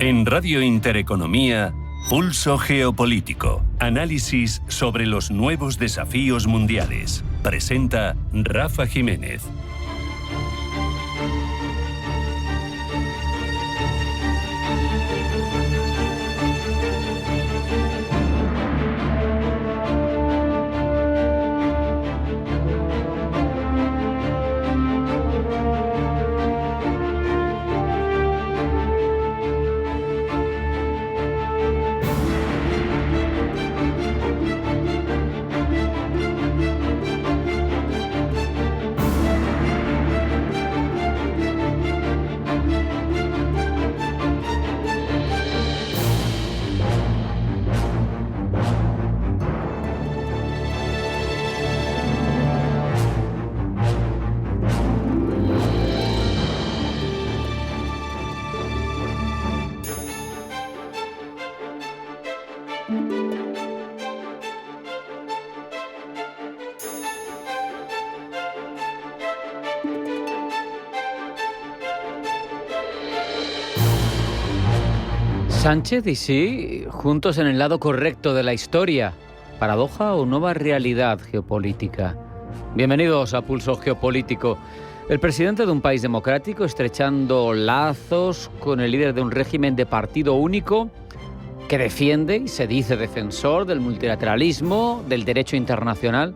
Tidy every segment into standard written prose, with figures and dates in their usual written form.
En Radio Intereconomía, Pulso Geopolítico. Análisis sobre los nuevos desafíos mundiales. Presenta Rafa Jiménez. Sánchez y Xi, juntos en el lado correcto de la historia. ¿Paradoja o nueva realidad geopolítica? Bienvenidos a Pulso Geopolítico. El presidente de un país democrático estrechando lazos con el líder de un régimen de partido único que defiende y se dice defensor del multilateralismo, del derecho internacional.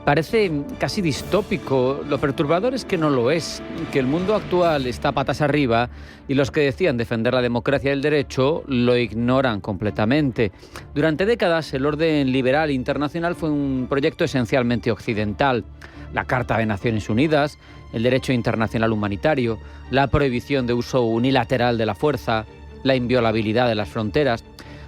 Parece casi distópico. Lo perturbador es que no lo es, que el mundo actual está patas arriba y los que decían defender la democracia y el derecho lo ignoran completamente. Durante décadas el orden liberal internacional fue un proyecto esencialmente occidental. La Carta de Naciones Unidas, el derecho internacional humanitario, la prohibición de uso unilateral de la fuerza, la inviolabilidad de las fronteras.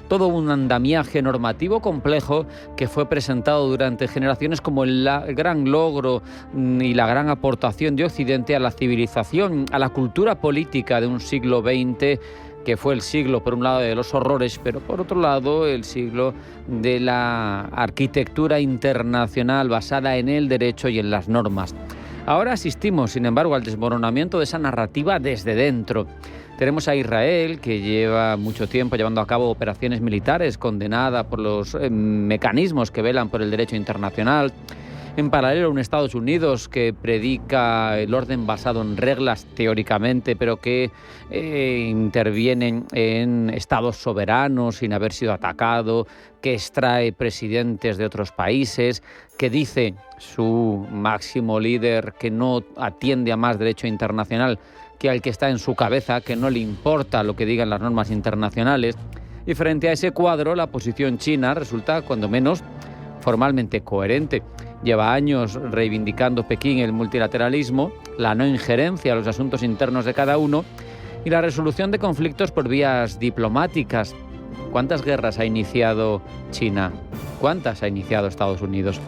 Todo un andamiaje normativo complejo que fue presentado durante generaciones como el gran logro y la gran aportación de Occidente a la civilización, a la cultura política de un siglo XX, que fue el siglo, por un lado, de los horrores, pero por otro lado, el siglo de la arquitectura internacional basada en el derecho y en las normas. Ahora asistimos, sin embargo, al desmoronamiento de esa narrativa desde dentro. Tenemos a Israel, que lleva mucho tiempo llevando a cabo operaciones militares, condenada por los mecanismos que velan por el derecho internacional. En paralelo, un Estados Unidos que predica el orden basado en reglas teóricamente, pero que intervienen en estados soberanos sin haber sido atacado, que extrae presidentes de otros países, que dice su máximo líder que no atiende a más derecho internacional que al que está en su cabeza, que no le importa lo que digan las normas internacionales. Y frente a ese cuadro, la posición china resulta, cuando menos, formalmente coherente. Lleva años reivindicando Pekín el multilateralismo, la no injerencia a los asuntos internos de cada uno y la resolución de conflictos por vías diplomáticas. ¿Cuántas guerras ha iniciado China? ¿Cuántas ha iniciado Estados Unidos?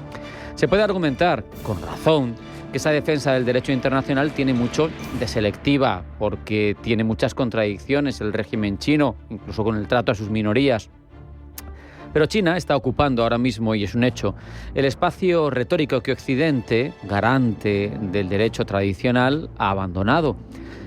Se puede argumentar, con razón, que esa defensa del derecho internacional tiene mucho de selectiva, porque tiene muchas contradicciones el régimen chino, incluso con el trato a sus minorías. Pero China está ocupando ahora mismo, y es un hecho, el espacio retórico que Occidente, garante del derecho tradicional, ha abandonado.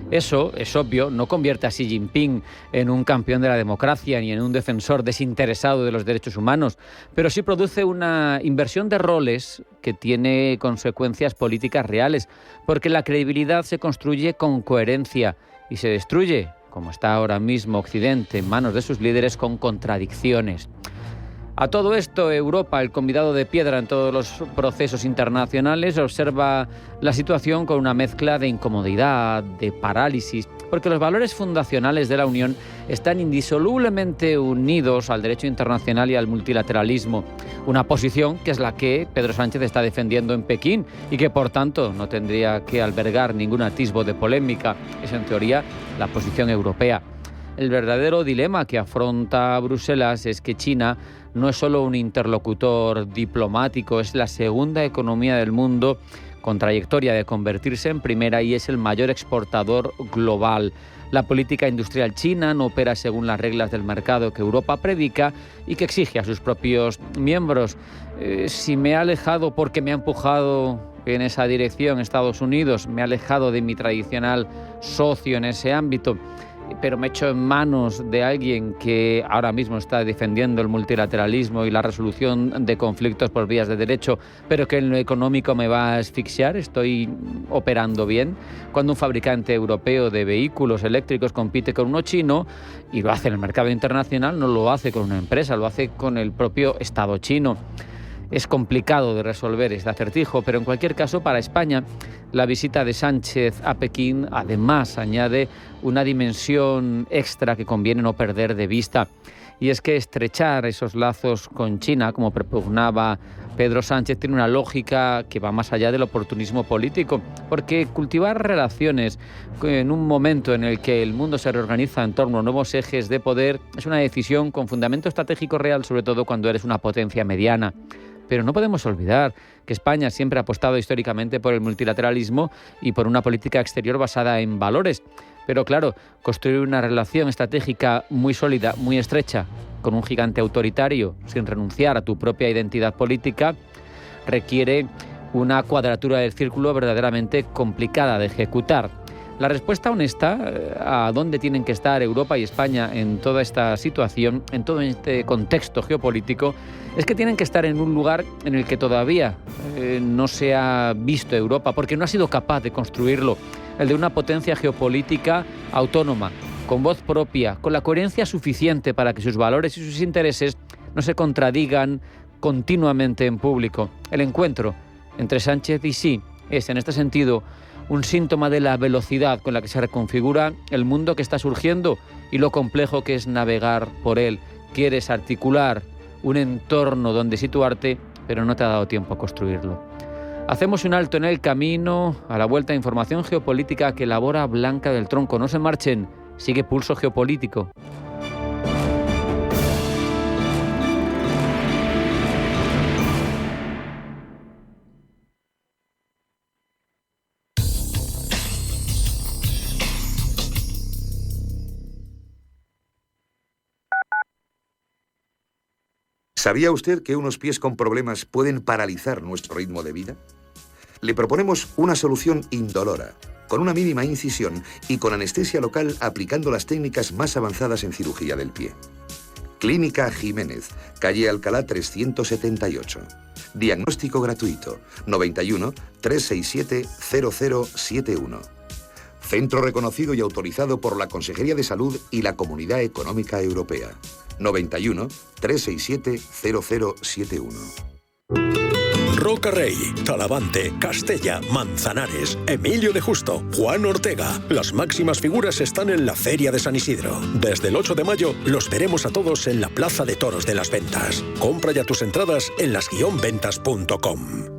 Eso, es obvio, no convierte a Xi Jinping en un campeón de la democracia ni en un defensor desinteresado de los derechos humanos, pero sí produce una inversión de roles que tiene consecuencias políticas reales, porque la credibilidad se construye con coherencia y se destruye, como está ahora mismo Occidente en manos de sus líderes, con contradicciones. A todo esto, Europa, el convidado de piedra en todos los procesos internacionales, observa la situación con una mezcla de incomodidad, de parálisis, porque los valores fundacionales de la Unión están indisolublemente unidos al derecho internacional y al multilateralismo. Una posición que es la que Pedro Sánchez está defendiendo en Pekín y que, por tanto, no tendría que albergar ningún atisbo de polémica. Es, en teoría, la posición europea. El verdadero dilema que afronta Bruselas es que China no es solo un interlocutor diplomático, es la segunda economía del mundo con trayectoria de convertirse en primera y es el mayor exportador global. La política industrial china no opera según las reglas del mercado que Europa predica y que exige a sus propios miembros. Si me ha alejado porque me ha empujado en esa dirección Estados Unidos, me ha alejado de mi tradicional socio en ese ámbito. pero me echo en manos de alguien que ahora mismo está defendiendo el multilateralismo y la resolución de conflictos por vías de derecho, pero que en lo económico me va a asfixiar, estoy operando bien. Cuando un fabricante europeo de vehículos eléctricos compite con uno chino y lo hace en el mercado internacional, no lo hace con una empresa, lo hace con el propio Estado chino. Es complicado de resolver este acertijo, pero en cualquier caso, para España, la visita de Sánchez a Pekín además añade una dimensión extra que conviene no perder de vista. Y es que estrechar esos lazos con China, como propugnaba Pedro Sánchez, tiene una lógica que va más allá del oportunismo político, porque cultivar relaciones en un momento en el que el mundo se reorganiza en torno a nuevos ejes de poder es una decisión con fundamento estratégico real, sobre todo cuando eres una potencia mediana. Pero no podemos olvidar que España siempre ha apostado históricamente por el multilateralismo y por una política exterior basada en valores. Pero claro, construir una relación estratégica muy sólida, muy estrecha, con un gigante autoritario, sin renunciar a tu propia identidad política, requiere una cuadratura del círculo verdaderamente complicada de ejecutar. La respuesta honesta a dónde tienen que estar Europa y España en toda esta situación, en todo este contexto geopolítico, es que tienen que estar en un lugar en el que todavía no se ha visto Europa, porque no ha sido capaz de construirlo, el de una potencia geopolítica autónoma, con voz propia, con la coherencia suficiente para que sus valores y sus intereses no se contradigan continuamente en público. El encuentro entre Sánchez y Xi es, en este sentido, un síntoma de la velocidad con la que se reconfigura el mundo que está surgiendo y lo complejo que es navegar por él. Quieres articular un entorno donde situarte, pero no te ha dado tiempo a construirlo. Hacemos un alto en el camino, a la vuelta de información geopolítica que elabora Blanca del Tronco. No se marchen, sigue Pulso Geopolítico. ¿Sabía usted que unos pies con problemas pueden paralizar nuestro ritmo de vida? Le proponemos una solución indolora, con una mínima incisión y con anestesia local aplicando las técnicas más avanzadas en cirugía del pie. Clínica Jiménez, calle Alcalá 378. Diagnóstico gratuito, 91 367 0071. Centro reconocido y autorizado por la Consejería de Salud y la Comunidad Económica Europea. 91 367 0071. Roca Rey, Talavante, Castella, Manzanares, Emilio de Justo, Juan Ortega. Las máximas figuras están en la Feria de San Isidro. Desde el 8 de mayo los veremos a todos en la Plaza de Toros de las Ventas. Compra ya tus entradas en las-ventas.com.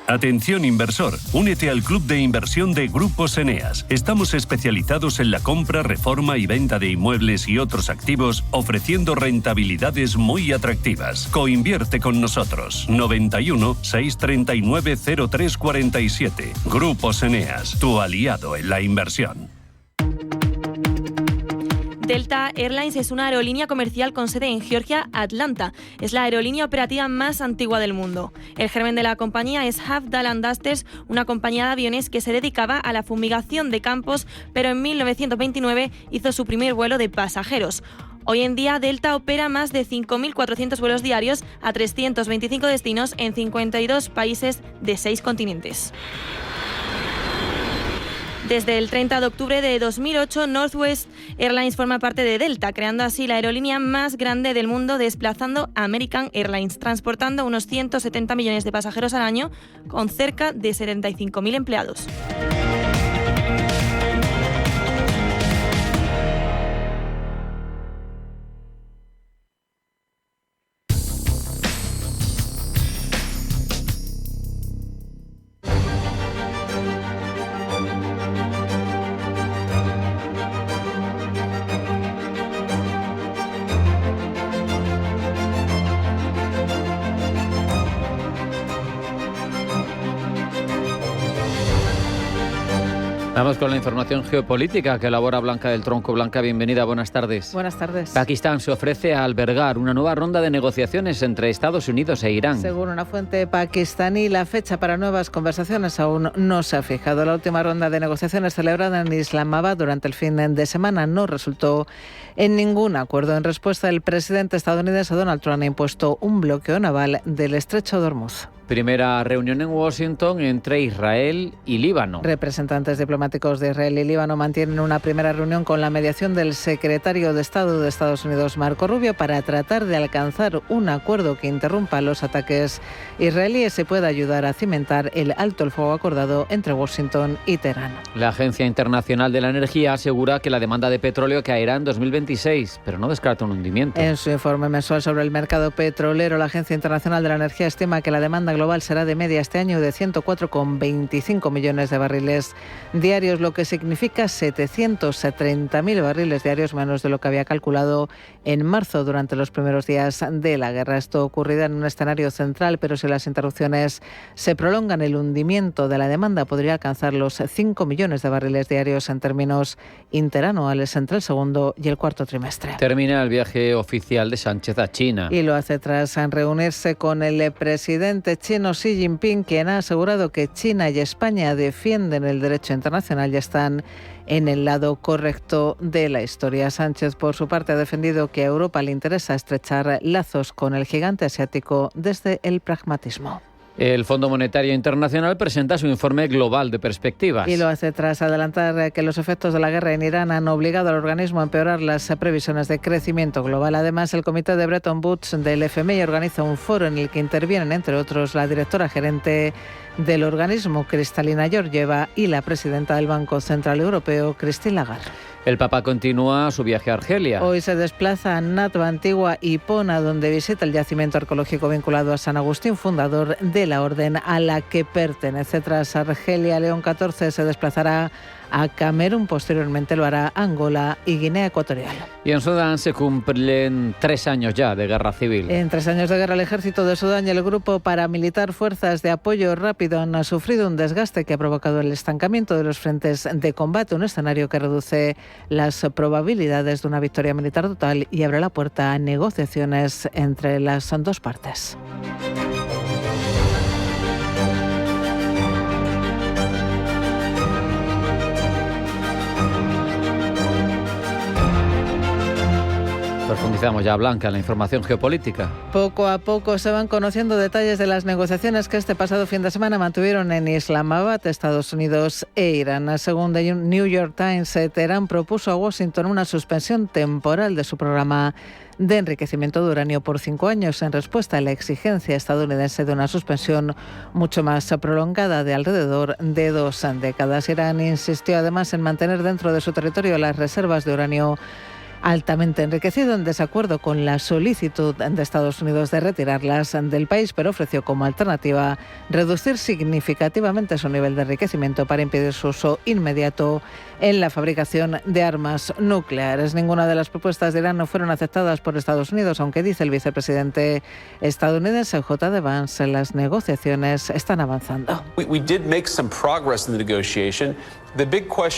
Atención inversor, únete al Club de Inversión de Grupos Eneas. Estamos especializados en la compra, reforma y venta de inmuebles y otros activos, ofreciendo rentabilidades muy atractivas. Coinvierte con nosotros. 91 639 0347. Grupos Eneas, tu aliado en la inversión. Delta Airlines es una aerolínea comercial con sede en Georgia, Atlanta. Es la aerolínea operativa más antigua del mundo. El germen de la compañía es Havdalah Dusters, una compañía de aviones que se dedicaba a la fumigación de campos, pero en 1929 hizo su primer vuelo de pasajeros. Hoy en día, Delta opera más de 5.400 vuelos diarios a 325 destinos en 52 países de 6 continentes. Desde el 30 de octubre de 2008, Northwest Airlines forma parte de Delta, creando así la aerolínea más grande del mundo, desplazando a American Airlines, transportando unos 170 millones de pasajeros al año, con cerca de 75.000 empleados. Vamos con la información geopolítica que elabora Blanca del Tronco. Blanca, bienvenida, buenas tardes. Buenas tardes. Pakistán se ofrece a albergar una nueva ronda de negociaciones entre Estados Unidos e Irán. Según una fuente pakistaní, la fecha para nuevas conversaciones aún no se ha fijado. La última ronda de negociaciones celebrada en Islamabad durante el fin de semana no resultó en ningún acuerdo. En respuesta, el presidente estadounidense Donald Trump ha impuesto un bloqueo naval del estrecho de Hormuz. Primera reunión en Washington entre Israel y Líbano. Representantes diplomáticos de Israel y Líbano mantienen una primera reunión con la mediación del secretario de Estado de Estados Unidos, Marco Rubio, para tratar de alcanzar un acuerdo que interrumpa los ataques israelíes y pueda ayudar a cimentar el alto el fuego acordado entre Washington y Teherán. La Agencia Internacional de la Energía asegura que la demanda de petróleo caerá en 2026, pero no descarta un hundimiento. En su informe mensual sobre el mercado petrolero, la Agencia Internacional de la Energía estima que la demanda global será de media este año de 104,25 millones de barriles diarios, lo que significa 730.000 barriles diarios menos de lo que había calculado en marzo durante los primeros días de la guerra. Esto ocurrirá en un escenario central, pero si las interrupciones se prolongan, el hundimiento de la demanda podría alcanzar los 5 millones de barriles diarios en términos interanuales entre el segundo y el cuarto trimestre. Termina el viaje oficial de Sánchez a China. Y lo hace tras reunirse con el presidente chino Xi Jinping, quien ha asegurado que China y España defienden el derecho internacional y están en el lado correcto de la historia. Sánchez, por su parte, ha defendido que a Europa le interesa estrechar lazos con el gigante asiático desde el pragmatismo. El Fondo Monetario Internacional presenta su informe global de perspectivas. Y lo hace tras adelantar que los efectos de la guerra en Irán han obligado al organismo a empeorar las previsiones de crecimiento global. Además, el comité de Bretton Woods del FMI organiza un foro en el que intervienen, entre otros, la directora gerente del organismo, Kristalina Georgieva, y la presidenta del Banco Central Europeo, Christine Lagarde. El Papa continúa su viaje a Argelia. Hoy se desplaza a Natva, Antigua y Pona, donde visita el yacimiento arqueológico vinculado a San Agustín, fundador de la orden a la que pertenece. Tras Argelia, León XIV se desplazará a Camerún, posteriormente lo hará a Angola y Guinea Ecuatorial. Y en Sudán se cumplen 3 años ya de guerra civil. En 3 años de guerra, el ejército de Sudán y el grupo paramilitar Fuerzas de Apoyo Rápido han sufrido un desgaste que ha provocado el estancamiento de los frentes de combate, un escenario que reduce las probabilidades de una victoria militar total y abre la puerta a negociaciones entre las dos partes. Profundizamos ya, Blanca, en la información geopolítica. Poco a poco se van conociendo detalles de las negociaciones que este pasado fin de semana mantuvieron en Islamabad, Estados Unidos e Irán. Según The New York Times, Teherán propuso a Washington una suspensión temporal de su programa de enriquecimiento de uranio por 5 años en respuesta a la exigencia estadounidense de una suspensión mucho más prolongada de alrededor de 2 décadas. Irán insistió además en mantener dentro de su territorio las reservas de uranio altamente enriquecido, en desacuerdo con la solicitud de Estados Unidos de retirarlas del país, pero ofreció como alternativa reducir significativamente su nivel de enriquecimiento para impedir su uso inmediato en la fabricación de armas nucleares. Ninguna de las propuestas de Irán no fueron aceptadas por Estados Unidos, aunque dice el vicepresidente estadounidense J.D. Vance, las negociaciones están avanzando.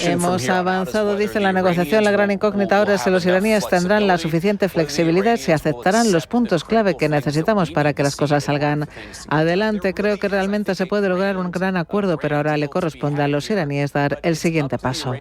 Hemos avanzado, dice, en la negociación. La gran incógnita ahora es si los iraníes tendrán la suficiente flexibilidad, si aceptarán los puntos clave que necesitamos para que las cosas salgan adelante. Creo que realmente se puede lograr un gran acuerdo, pero ahora le corresponde a los iraníes dar el siguiente paso.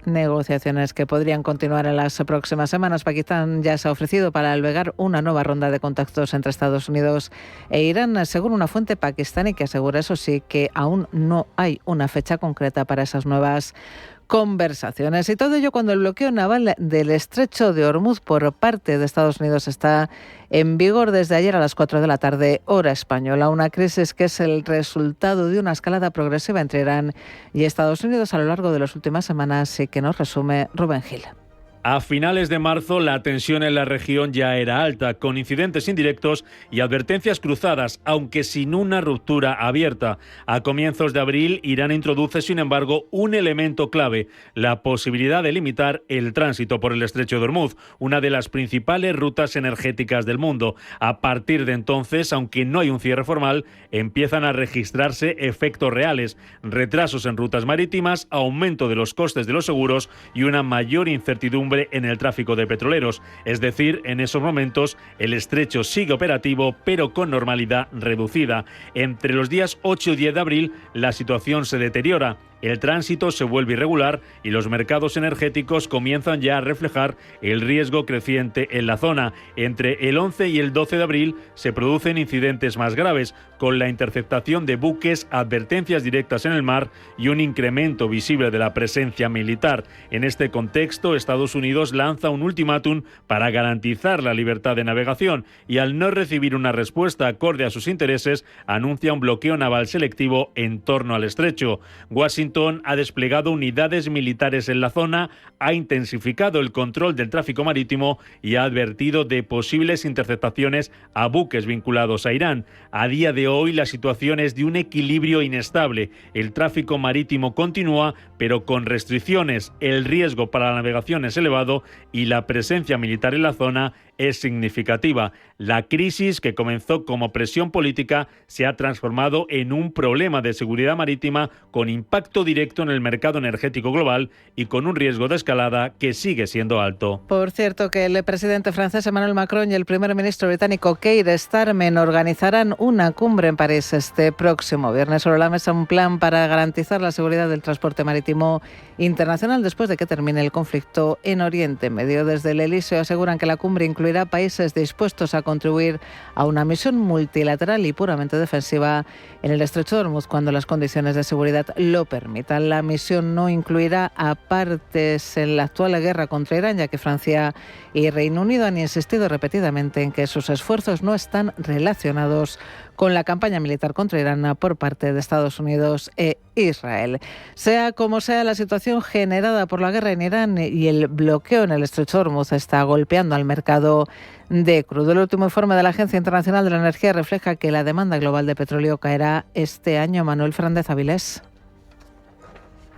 Negociaciones que podrían continuar en las próximas semanas. Pakistán ya se ha ofrecido para albergar una nueva ronda de contactos entre Estados Unidos e Irán, según una fuente pakistaní que asegura, eso sí, que aún no hay una fecha concreta para esas nuevas conversaciones. Y todo ello cuando el bloqueo naval del estrecho de Hormuz por parte de Estados Unidos está en vigor desde ayer a las 4 de la tarde, hora española. Una crisis que es el resultado de una escalada progresiva entre Irán y Estados Unidos a lo largo de las últimas semanas y que nos resume Rubén Gil. A finales de marzo la tensión en la región ya era alta, con incidentes indirectos y advertencias cruzadas, aunque sin una ruptura abierta. A comienzos de abril, Irán introduce, sin embargo, un elemento clave: la posibilidad de limitar el tránsito por el estrecho de Ormuz, una de las principales rutas energéticas del mundo. A partir de entonces, aunque no hay un cierre formal, empiezan a registrarse efectos reales: retrasos en rutas marítimas, aumento de los costes de los seguros y una mayor incertidumbre en el tráfico de petroleros. Es decir, en esos momentos el estrecho sigue operativo, pero con normalidad reducida. Entre los días 8 y 10 de abril la situación se deteriora. El tránsito se vuelve irregular y los mercados energéticos comienzan ya a reflejar el riesgo creciente en la zona. Entre el 11 y el 12 de abril se producen incidentes más graves, con la interceptación de buques, advertencias directas en el mar y un incremento visible de la presencia militar. En este contexto, Estados Unidos lanza un ultimátum para garantizar la libertad de navegación y, al no recibir una respuesta acorde a sus intereses, anuncia un bloqueo naval selectivo en torno al estrecho. Washington ha desplegado unidades militares en la zona, ha intensificado el control del tráfico marítimo y ha advertido de posibles interceptaciones a buques vinculados a Irán. A día de hoy la situación es de un equilibrio inestable. El tráfico marítimo continúa, pero con restricciones. El riesgo para la navegación es elevado y la presencia militar en la zona es significativa. La crisis, que comenzó como presión política, se ha transformado en un problema de seguridad marítima con impacto directo en el mercado energético global y con un riesgo de escalada que sigue siendo alto. Por cierto, que el presidente francés Emmanuel Macron y el primer ministro británico Keir Starmer organizarán una cumbre en París este próximo viernes. Sobre la mesa un plan para garantizar la seguridad del transporte marítimo internacional después de que termine el conflicto en Oriente Medio. Desde el Elíseo aseguran que la cumbre incluirá países dispuestos a contribuir a una misión multilateral y puramente defensiva en el estrecho de Ormuz cuando las condiciones de seguridad lo permitan. La misión no incluirá a partes en la actual guerra contra Irán, ya que Francia y Reino Unido han insistido repetidamente en que sus esfuerzos no están relacionados con la campaña militar contra Irán por parte de Estados Unidos e Israel. Sea como sea, la situación generada por la guerra en Irán y el bloqueo en el estrecho de Ormuz está golpeando al mercado de crudo. El último informe de la Agencia Internacional de la Energía refleja que la demanda global de petróleo caerá este año. Manuel Fernández Avilés.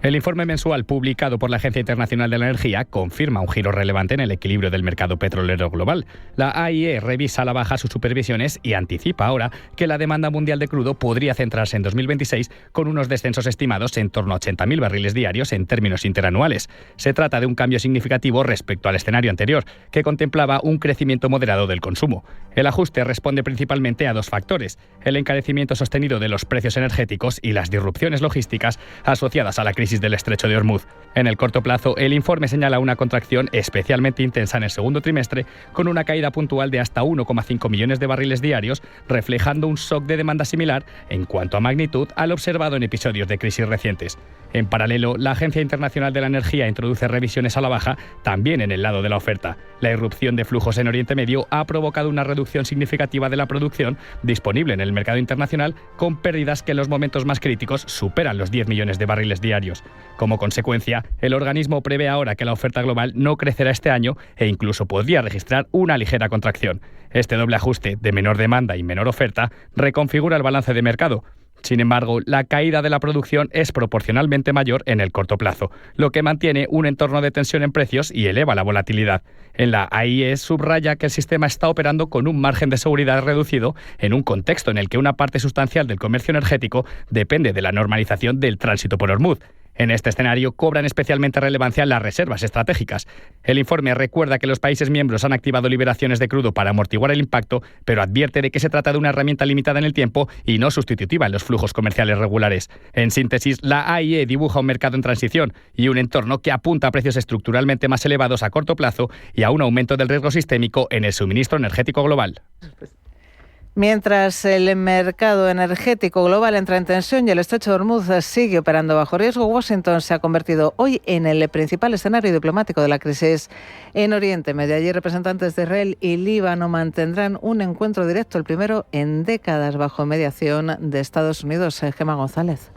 El informe mensual publicado por la Agencia Internacional de la Energía confirma un giro relevante en el equilibrio del mercado petrolero global. La AIE revisa a la baja sus supervisiones y anticipa ahora que la demanda mundial de crudo podría centrarse en 2026 con unos descensos estimados en torno a 80.000 barriles diarios en términos interanuales. Se trata de un cambio significativo respecto al escenario anterior, que contemplaba un crecimiento moderado del consumo. El ajuste responde principalmente a dos factores: el encarecimiento sostenido de los precios energéticos y las disrupciones logísticas asociadas a la crisis del estrecho de Ormuz. En el corto plazo, el informe señala una contracción especialmente intensa en el segundo trimestre, con una caída puntual de hasta 1,5 millones de barriles diarios, reflejando un shock de demanda similar en cuanto a magnitud al observado en episodios de crisis recientes. En paralelo, la Agencia Internacional de la Energía introduce revisiones a la baja también en el lado de la oferta. La irrupción de flujos en Oriente Medio ha provocado una reducción significativa de la producción disponible en el mercado internacional, con pérdidas que en los momentos más críticos superan los 10 millones de barriles diarios. Como consecuencia, el organismo prevé ahora que la oferta global no crecerá este año e incluso podría registrar una ligera contracción. Este doble ajuste de menor demanda y menor oferta reconfigura el balance de mercado. Sin embargo, la caída de la producción es proporcionalmente mayor en el corto plazo, lo que mantiene un entorno de tensión en precios y eleva la volatilidad. En la AIE subraya que el sistema está operando con un margen de seguridad reducido en un contexto en el que una parte sustancial del comercio energético depende de la normalización del tránsito por Ormuz. En este escenario cobran especialmente relevancia las reservas estratégicas. El informe recuerda que los países miembros han activado liberaciones de crudo para amortiguar el impacto, pero advierte de que se trata de una herramienta limitada en el tiempo y no sustitutiva en los flujos comerciales regulares. En síntesis, la AIE dibuja un mercado en transición y un entorno que apunta a precios estructuralmente más elevados a corto plazo y a un aumento del riesgo sistémico en el suministro energético global. Mientras el mercado energético global entra en tensión y el estrecho de Ormuz sigue operando bajo riesgo, Washington se ha convertido hoy en el principal escenario diplomático de la crisis en Oriente Medio. Allí representantes de Israel y Líbano mantendrán un encuentro directo, el primero en décadas, bajo mediación de Estados Unidos. Gemma González.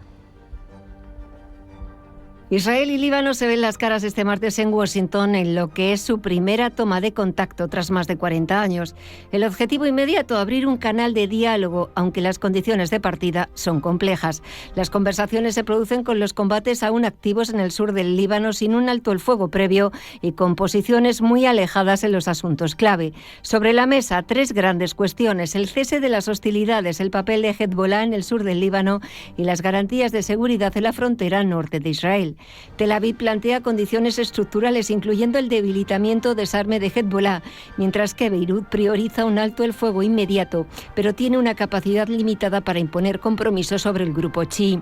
Israel y Líbano se ven las caras este martes en Washington en lo que es su primera toma de contacto tras más de 40 años. El objetivo inmediato, abrir un canal de diálogo, aunque las condiciones de partida son complejas. Las conversaciones se producen con los combates aún activos en el sur del Líbano, sin un alto el fuego previo y con posiciones muy alejadas en los asuntos clave. Sobre la mesa, 3 grandes cuestiones: el cese de las hostilidades, el papel de Hezbollah en el sur del Líbano y las garantías de seguridad en la frontera norte de Israel. Tel Aviv plantea condiciones estructurales, incluyendo el debilitamiento o desarme de Hezbollah, mientras que Beirut prioriza un alto el fuego inmediato, pero tiene una capacidad limitada para imponer compromisos sobre el grupo chií.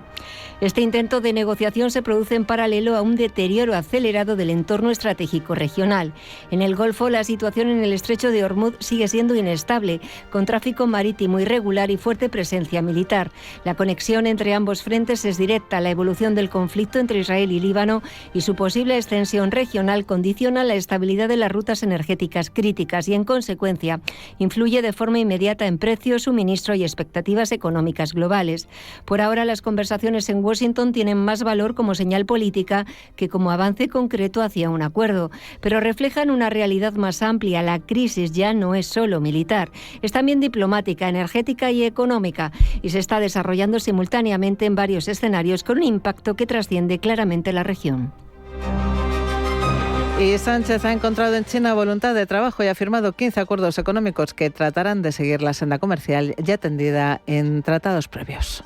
Este intento de negociación se produce en paralelo a un deterioro acelerado del entorno estratégico regional. En el Golfo, la situación en el estrecho de Hormuz sigue siendo inestable, con tráfico marítimo irregular y fuerte presencia militar. La conexión entre ambos frentes es directa. La evolución del conflicto entre Israel y Líbano y su posible extensión regional condiciona la estabilidad de las rutas energéticas críticas y, en consecuencia, influye de forma inmediata en precios, suministro y expectativas económicas globales. Por ahora, las conversaciones en Washington tienen más valor como señal política que como avance concreto hacia un acuerdo, pero reflejan una realidad más amplia. La crisis ya no es solo militar, es también diplomática, energética y económica, y se está desarrollando simultáneamente en varios escenarios con un impacto que trasciende claramente la región. Y Sánchez ha encontrado en China voluntad de trabajo y ha firmado 15 acuerdos económicos que tratarán de seguir la senda comercial ya tendida en tratados previos.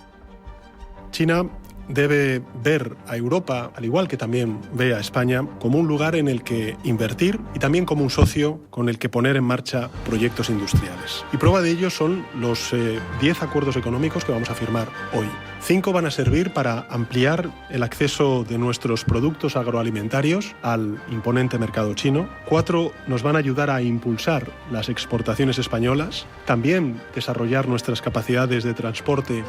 China debe ver a Europa, al igual que también ve a España, como un lugar en el que invertir y también como un socio con el que poner en marcha proyectos industriales. Y prueba de ello son los 10 acuerdos económicos que vamos a firmar hoy. 5 van a servir para ampliar el acceso de nuestros productos agroalimentarios al imponente mercado chino. 4 nos van a ayudar a impulsar las exportaciones españolas, también desarrollar nuestras capacidades de transporte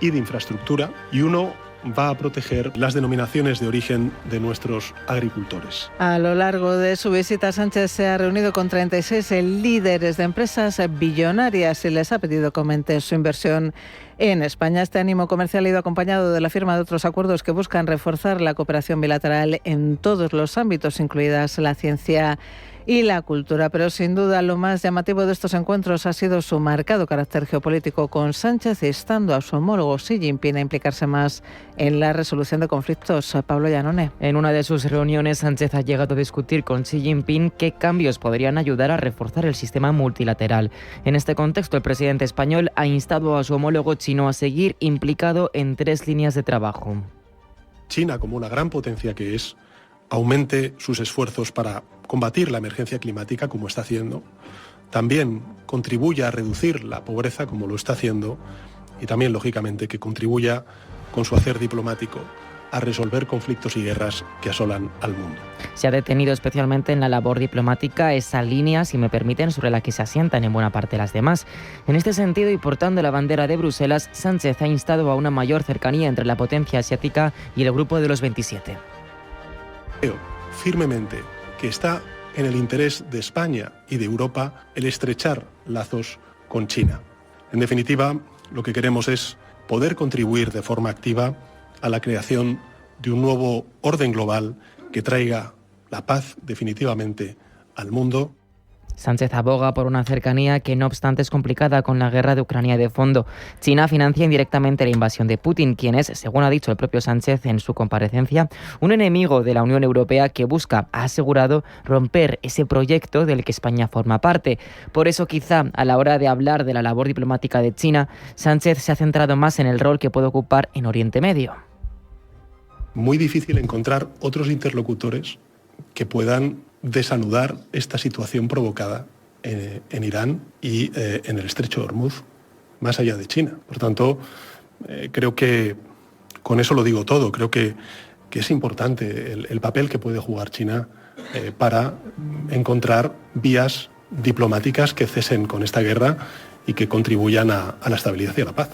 y de infraestructura. Y 1 va a proteger las denominaciones de origen de nuestros agricultores. A lo largo de su visita, Sánchez se ha reunido con 36 líderes de empresas billonarias y les ha pedido que aumenten su inversión en España. Este ánimo comercial ha ido acompañado de la firma de otros acuerdos que buscan reforzar la cooperación bilateral en todos los ámbitos, incluidas la ciencia y la cultura. Pero sin duda lo más llamativo de estos encuentros ha sido su marcado carácter geopolítico, con Sánchez instando a su homólogo Xi Jinping a implicarse más en la resolución de conflictos. Pablo Llanone. En una de sus reuniones, Sánchez ha llegado a discutir con Xi Jinping qué cambios podrían ayudar a reforzar el sistema multilateral. En este contexto, el presidente español ha instado a su homólogo chino a seguir implicado en 3 líneas de trabajo. China, como una gran potencia que es, aumente sus esfuerzos para combatir la emergencia climática, como está haciendo, también contribuya a reducir la pobreza, como lo está haciendo, y también, lógicamente, que contribuya con su hacer diplomático a resolver conflictos y guerras que asolan al mundo. Se ha detenido especialmente en la labor diplomática esa línea, si me permiten, sobre la que se asientan en buena parte las demás. En este sentido, y portando la bandera de Bruselas, Sánchez ha instado a una mayor cercanía entre la potencia asiática y el grupo de los 27. Creo firmemente que está en el interés de España y de Europa el estrechar lazos con China. En definitiva, lo que queremos es poder contribuir de forma activa a la creación de un nuevo orden global que traiga la paz definitivamente al mundo. Sánchez aboga por una cercanía que, no obstante, es complicada con la guerra de Ucrania de fondo. China financia indirectamente la invasión de Putin, quien es, según ha dicho el propio Sánchez en su comparecencia, un enemigo de la Unión Europea que busca, ha asegurado, romper ese proyecto del que España forma parte. Por eso, quizá, a la hora de hablar de la labor diplomática de China, Sánchez se ha centrado más en el rol que puede ocupar en Oriente Medio. Muy difícil encontrar otros interlocutores que puedan desanudar esta situación provocada en Irán y en el estrecho de Hormuz, más allá de China. Por tanto, creo que con eso lo digo todo. Creo que es importante el papel que puede jugar China para encontrar vías diplomáticas que cesen con esta guerra y que contribuyan a la estabilidad y a la paz.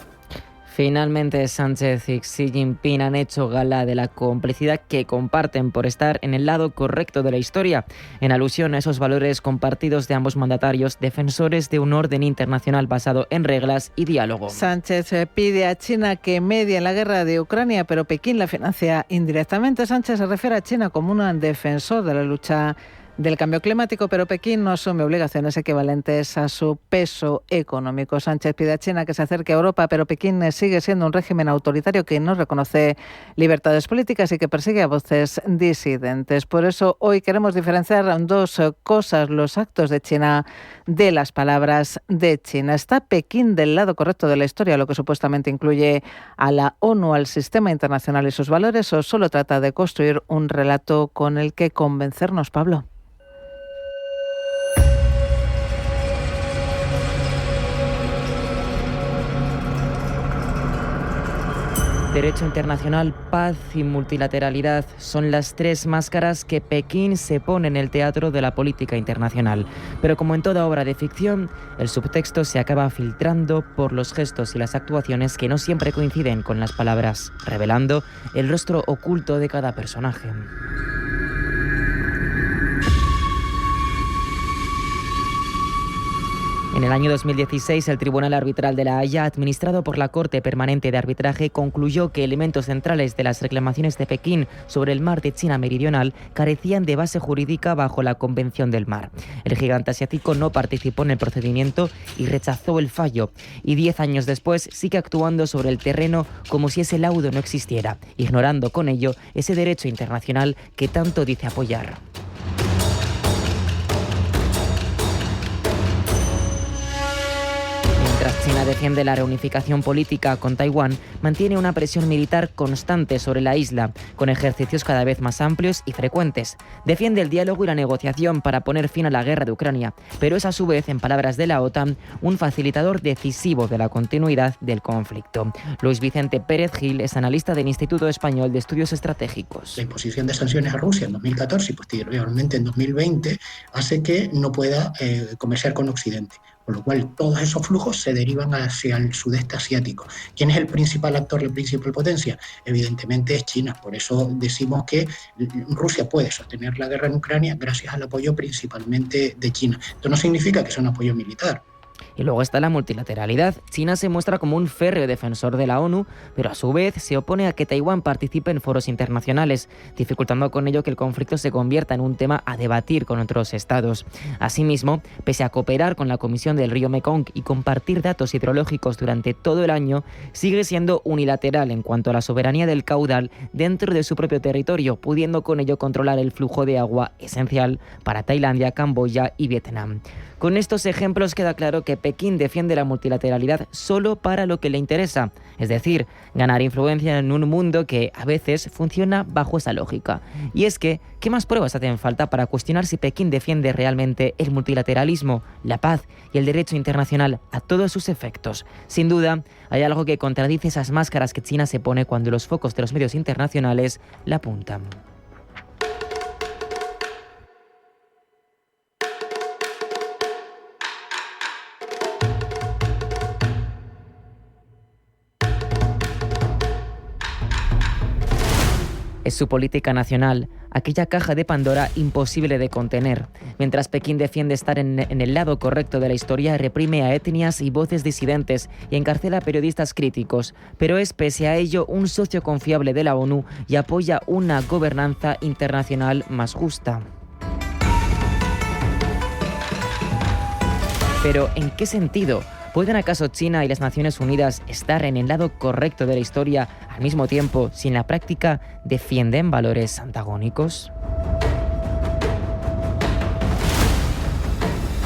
Finalmente, Sánchez y Xi Jinping han hecho gala de la complicidad que comparten por estar en el lado correcto de la historia, en alusión a esos valores compartidos de ambos mandatarios, defensores de un orden internacional basado en reglas y diálogo. Sánchez pide a China que medie en la guerra de Ucrania, pero Pekín la financia indirectamente. Sánchez se refiere a China como un defensor de la lucha del cambio climático, pero Pekín no asume obligaciones equivalentes a su peso económico. Sánchez pide a China que se acerque a Europa, pero Pekín sigue siendo un régimen autoritario que no reconoce libertades políticas y que persigue a voces disidentes. Por eso hoy queremos diferenciar dos cosas: los actos de China de las palabras de China. ¿Está Pekín del lado correcto de la historia, lo que supuestamente incluye a la ONU, al sistema internacional y sus valores, o solo trata de construir un relato con el que convencernos, Pablo? Derecho internacional, paz y multilateralidad son las tres máscaras que Pekín se pone en el teatro de la política internacional. Pero como en toda obra de ficción, el subtexto se acaba filtrando por los gestos y las actuaciones que no siempre coinciden con las palabras, revelando el rostro oculto de cada personaje. En el año 2016, el Tribunal Arbitral de La Haya, administrado por la Corte Permanente de Arbitraje, concluyó que elementos centrales de las reclamaciones de Pekín sobre el mar de China Meridional carecían de base jurídica bajo la Convención del Mar. El gigante asiático no participó en el procedimiento y rechazó el fallo. Y 10 años después sigue actuando sobre el terreno como si ese laudo no existiera, ignorando con ello ese derecho internacional que tanto dice apoyar. Mientras China defiende la reunificación política con Taiwán, mantiene una presión militar constante sobre la isla, con ejercicios cada vez más amplios y frecuentes. Defiende el diálogo y la negociación para poner fin a la guerra de Ucrania, pero es a su vez, en palabras de la OTAN, un facilitador decisivo de la continuidad del conflicto. Luis Vicente Pérez Gil es analista del Instituto Español de Estudios Estratégicos. La imposición de sanciones a Rusia en 2014 y posteriormente en 2020 hace que no pueda comerciar con Occidente. Con lo cual, todos esos flujos se derivan hacia el sudeste asiático. ¿Quién es el principal actor, la principal potencia? Evidentemente es China. Por eso decimos que Rusia puede sostener la guerra en Ucrania gracias al apoyo principalmente de China. Esto no significa que sea un apoyo militar. Y luego está la multilateralidad. China se muestra como un férreo defensor de la ONU, pero a su vez se opone a que Taiwán participe en foros internacionales, dificultando con ello que el conflicto se convierta en un tema a debatir con otros estados. Asimismo, pese a cooperar con la Comisión del Río Mekong y compartir datos hidrológicos durante todo el año, sigue siendo unilateral en cuanto a la soberanía del caudal dentro de su propio territorio, pudiendo con ello controlar el flujo de agua esencial para Tailandia, Camboya y Vietnam. Con estos ejemplos queda claro que Pekín defiende la multilateralidad solo para lo que le interesa, es decir, ganar influencia en un mundo que a veces funciona bajo esa lógica. Y es que, ¿qué más pruebas hacen falta para cuestionar si Pekín defiende realmente el multilateralismo, la paz y el derecho internacional a todos sus efectos? Sin duda, hay algo que contradice esas máscaras que China se pone cuando los focos de los medios internacionales la apuntan. Es su política nacional, aquella caja de Pandora imposible de contener. Mientras Pekín defiende estar en el lado correcto de la historia, reprime a etnias y voces disidentes y encarcela a periodistas críticos. Pero es, pese a ello, un socio confiable de la ONU y apoya una gobernanza internacional más justa. Pero, ¿en qué sentido? ¿Pueden acaso China y las Naciones Unidas estar en el lado correcto de la historia al mismo tiempo si en la práctica defienden valores antagónicos?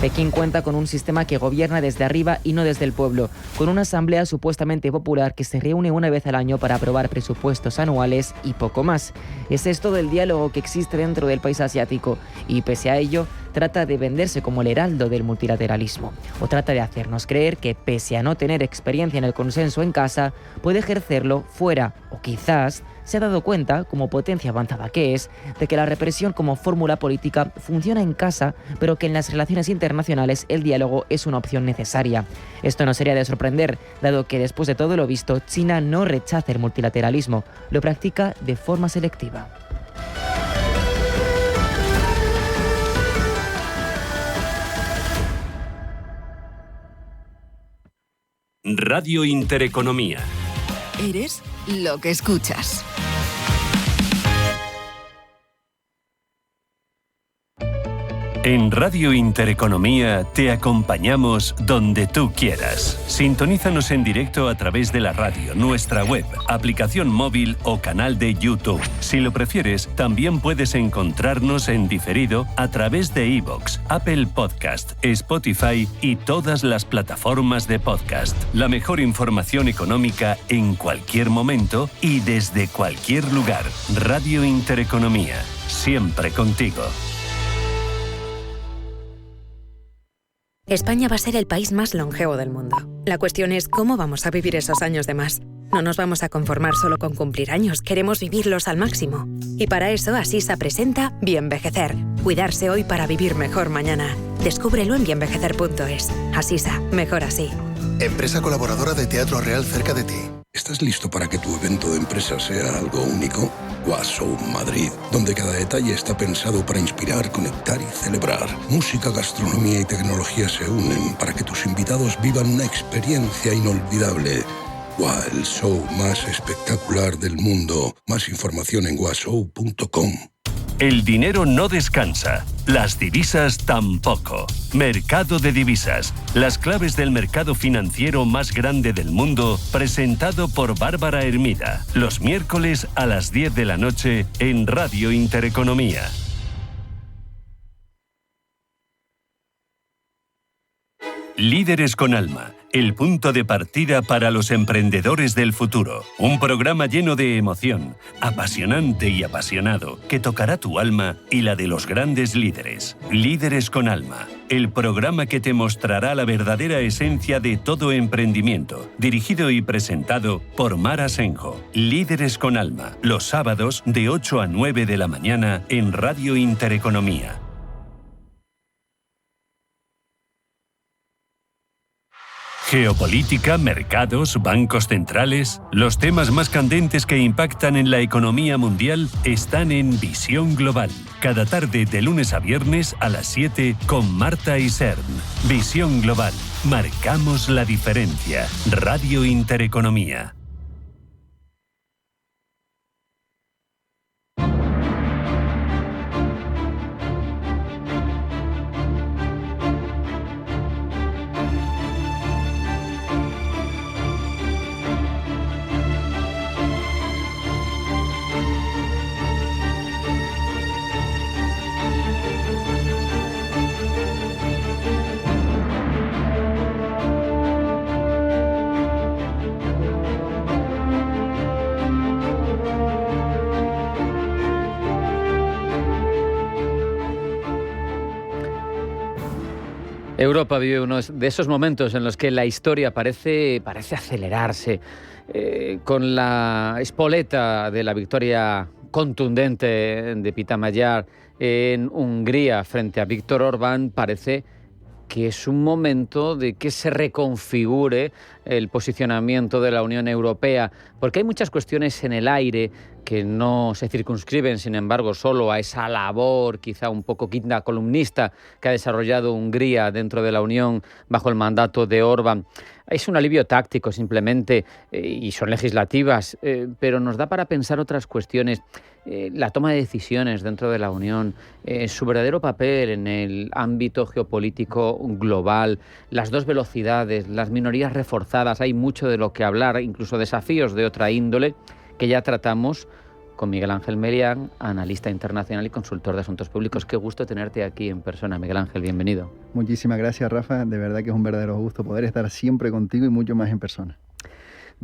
Pekín cuenta con un sistema que gobierna desde arriba y no desde el pueblo, con una asamblea supuestamente popular que se reúne una vez al año para aprobar presupuestos anuales y poco más. Es esto del diálogo que existe dentro del país asiático y, pese a ello, trata de venderse como el heraldo del multilateralismo, o trata de hacernos creer que, pese a no tener experiencia en el consenso en casa, puede ejercerlo fuera, o quizás se ha dado cuenta, como potencia avanzada que es, de que la represión como fórmula política funciona en casa, pero que en las relaciones internacionales el diálogo es una opción necesaria. Esto no sería de sorprender, dado que después de todo lo visto, China no rechaza el multilateralismo, lo practica de forma selectiva. Radio Intereconomía. Eres lo que escuchas. En Radio Intereconomía te acompañamos donde tú quieras. Sintonízanos en directo a través de la radio, nuestra web, aplicación móvil o canal de YouTube. Si lo prefieres, también puedes encontrarnos en diferido a través de iVoox, Apple Podcast, Spotify y todas las plataformas de podcast. La mejor información económica en cualquier momento y desde cualquier lugar. Radio Intereconomía, siempre contigo. España va a ser el país más longevo del mundo. La cuestión es cómo vamos a vivir esos años de más. No nos vamos a conformar solo con cumplir años, queremos vivirlos al máximo. Y para eso Asisa presenta Bienvejecer. Cuidarse hoy para vivir mejor mañana. Descúbrelo en bienvejecer.es. Asisa, mejor así. Empresa colaboradora de Teatro Real cerca de ti. ¿Estás listo para que tu evento de empresa sea algo único? Washow Madrid, donde cada detalle está pensado para inspirar, conectar y celebrar. Música, gastronomía y tecnología se unen para que tus invitados vivan una experiencia inolvidable. El show más espectacular del mundo. Más información en washow.com. El dinero no descansa, las divisas tampoco. Mercado de divisas, las claves del mercado financiero más grande del mundo, presentado por Bárbara Hermida, los miércoles a las 10 de la noche en Radio Intereconomía. Líderes con Alma, el punto de partida para los emprendedores del futuro. Un programa lleno de emoción, apasionante y apasionado, que tocará tu alma y la de los grandes líderes. Líderes con Alma, el programa que te mostrará la verdadera esencia de todo emprendimiento. Dirigido y presentado por Mar Asenjo. Líderes con Alma, los sábados de 8 a 9 de la mañana en Radio Intereconomía. Geopolítica, mercados, bancos centrales. Los temas más candentes que impactan en la economía mundial están en Visión Global. Cada tarde de lunes a viernes a las 7 con Marta Isern. Visión Global. Marcamos la diferencia. Radio Intereconomía. Europa vive uno de esos momentos en los que la historia parece acelerarse. Con la espoleta de la victoria contundente de Pitamajar en Hungría frente a Víctor Orbán, parece que es un momento de que se reconfigure el posicionamiento de la Unión Europea, porque hay muchas cuestiones en el aire que no se circunscriben, sin embargo, solo a esa labor quizá un poco quinta columnista que ha desarrollado Hungría dentro de la Unión bajo el mandato de Orbán. Es un alivio táctico simplemente y son legislativas, pero nos da para pensar otras cuestiones. La toma de decisiones dentro de la Unión, su verdadero papel en el ámbito geopolítico global, las dos velocidades, las minorías reforzadas, hay mucho de lo que hablar, incluso desafíos de otra índole que ya tratamos con Miguel Ángel Melián, analista internacional y consultor de asuntos públicos. Qué gusto tenerte aquí en persona, Miguel Ángel, bienvenido. Muchísimas gracias, Rafa, de verdad que es un verdadero gusto poder estar siempre contigo y mucho más en persona.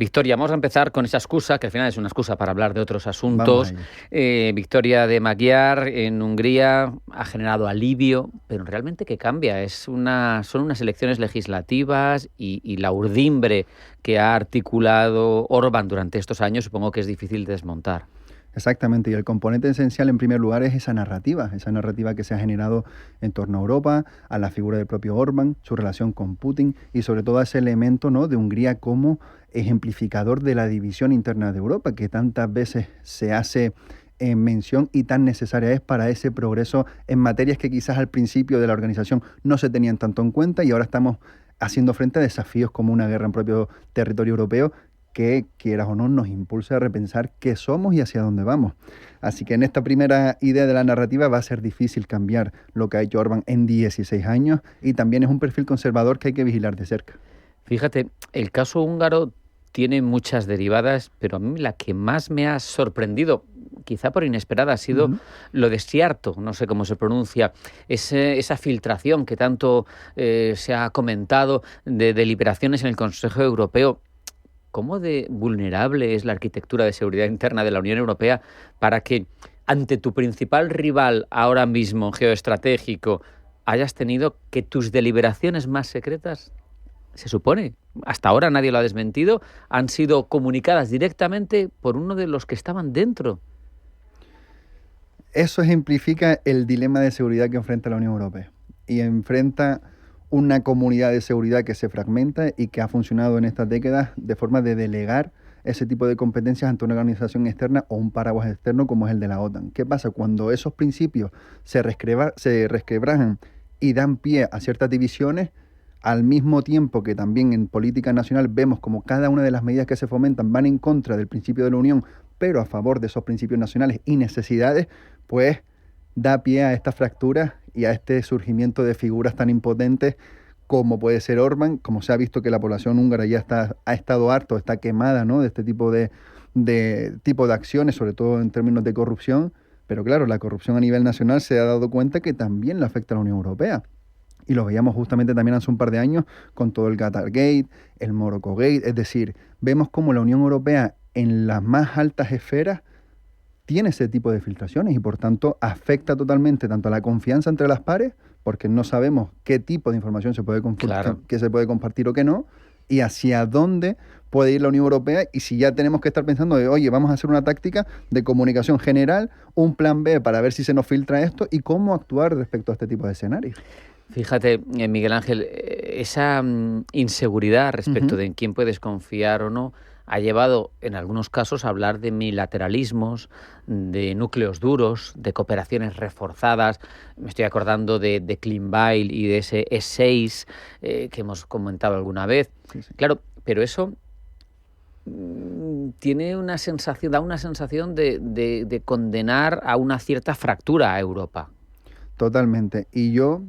Victoria, vamos a empezar con esa excusa, que al final es una excusa para hablar de otros asuntos. Victoria de Magyar en Hungría ha generado alivio, pero realmente ¿qué cambia? Son unas elecciones legislativas y la urdimbre que ha articulado Orbán durante estos años supongo que es difícil de desmontar. Exactamente, y el componente esencial en primer lugar es esa narrativa que se ha generado en torno a Europa, a la figura del propio Orbán, su relación con Putin y sobre todo a ese elemento, ¿no?, de Hungría como ejemplificador de la división interna de Europa, que tantas veces se hace en mención y tan necesaria es para ese progreso en materias que quizás al principio de la organización no se tenían tanto en cuenta y ahora estamos haciendo frente a desafíos como una guerra en propio territorio europeo que, quieras o no, nos impulsa a repensar qué somos y hacia dónde vamos. Así que en esta primera idea de la narrativa va a ser difícil cambiar lo que ha hecho Orbán en 16 años y también es un perfil conservador que hay que vigilar de cerca. Fíjate, el caso húngaro tiene muchas derivadas, pero a mí la que más me ha sorprendido, quizá por inesperada, ha sido lo de Siarto, no sé cómo se pronuncia, esa filtración que tanto se ha comentado de deliberaciones en el Consejo Europeo. ¿Cómo de vulnerable es la arquitectura de seguridad interna de la Unión Europea para que ante tu principal rival ahora mismo geoestratégico hayas tenido que tus deliberaciones más secretas, se supone, hasta ahora nadie lo ha desmentido, han sido comunicadas directamente por uno de los que estaban dentro? Eso ejemplifica el dilema de seguridad que enfrenta la Unión Europea y enfrenta una comunidad de seguridad que se fragmenta y que ha funcionado en estas décadas de forma de delegar ese tipo de competencias ante una organización externa o un paraguas externo como es el de la OTAN. ¿Qué pasa? Cuando esos principios se resquebrajan y dan pie a ciertas divisiones, al mismo tiempo que también en política nacional vemos como cada una de las medidas que se fomentan van en contra del principio de la Unión, pero a favor de esos principios nacionales y necesidades, pues da pie a estas fracturas y a este surgimiento de figuras tan impotentes como puede ser Orbán, como se ha visto que la población húngara ya ha estado harto, está quemada, ¿no?, de este tipo de acciones, sobre todo en términos de corrupción, pero claro, la corrupción a nivel nacional se ha dado cuenta que también le afecta a la Unión Europea. Y lo veíamos justamente también hace un par de años con todo el Qatargate, el Morocco-gate, es decir, vemos cómo la Unión Europea en las más altas esferas tiene ese tipo de filtraciones y por tanto afecta totalmente tanto a la confianza entre las pares, porque no sabemos qué tipo de información se puede que se puede compartir o qué no, y hacia dónde puede ir la Unión Europea y si ya tenemos que estar pensando de, oye, vamos a hacer una táctica de comunicación general, un plan B para ver si se nos filtra esto y cómo actuar respecto a este tipo de escenarios. Fíjate, Miguel Ángel, esa inseguridad respecto de en quién puedes confiar o no ha llevado en algunos casos a hablar de bilateralismos, de núcleos duros, de cooperaciones reforzadas. Me estoy acordando de Kleinbeil y de ese E6 que hemos comentado alguna vez. Sí. Claro, pero eso tiene una sensación, da una sensación de condenar a una cierta fractura a Europa. Totalmente. Y yo,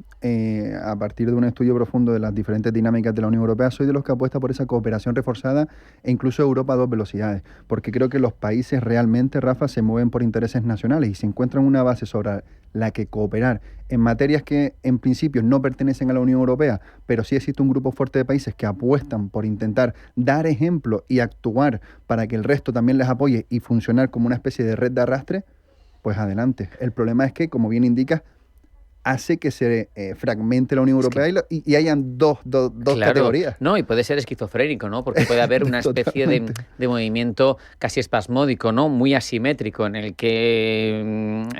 a partir de un estudio profundo de las diferentes dinámicas de la Unión Europea, soy de los que apuesta por esa cooperación reforzada e incluso Europa a 2 velocidades, porque creo que los países realmente, Rafa, se mueven por intereses nacionales y se encuentran una base sobre la que cooperar en materias que en principio no pertenecen a la Unión Europea, pero sí existe un grupo fuerte de países que apuestan por intentar dar ejemplo y actuar para que el resto también les apoye y funcionar como una especie de red de arrastre, pues adelante. El problema es que, como bien indicas, hace que se fragmente la Unión Europea y hayan dos categorías. No, y puede ser esquizofrénico, ¿no? Porque puede haber una especie de movimiento casi espasmódico, ¿no? Muy asimétrico, en el que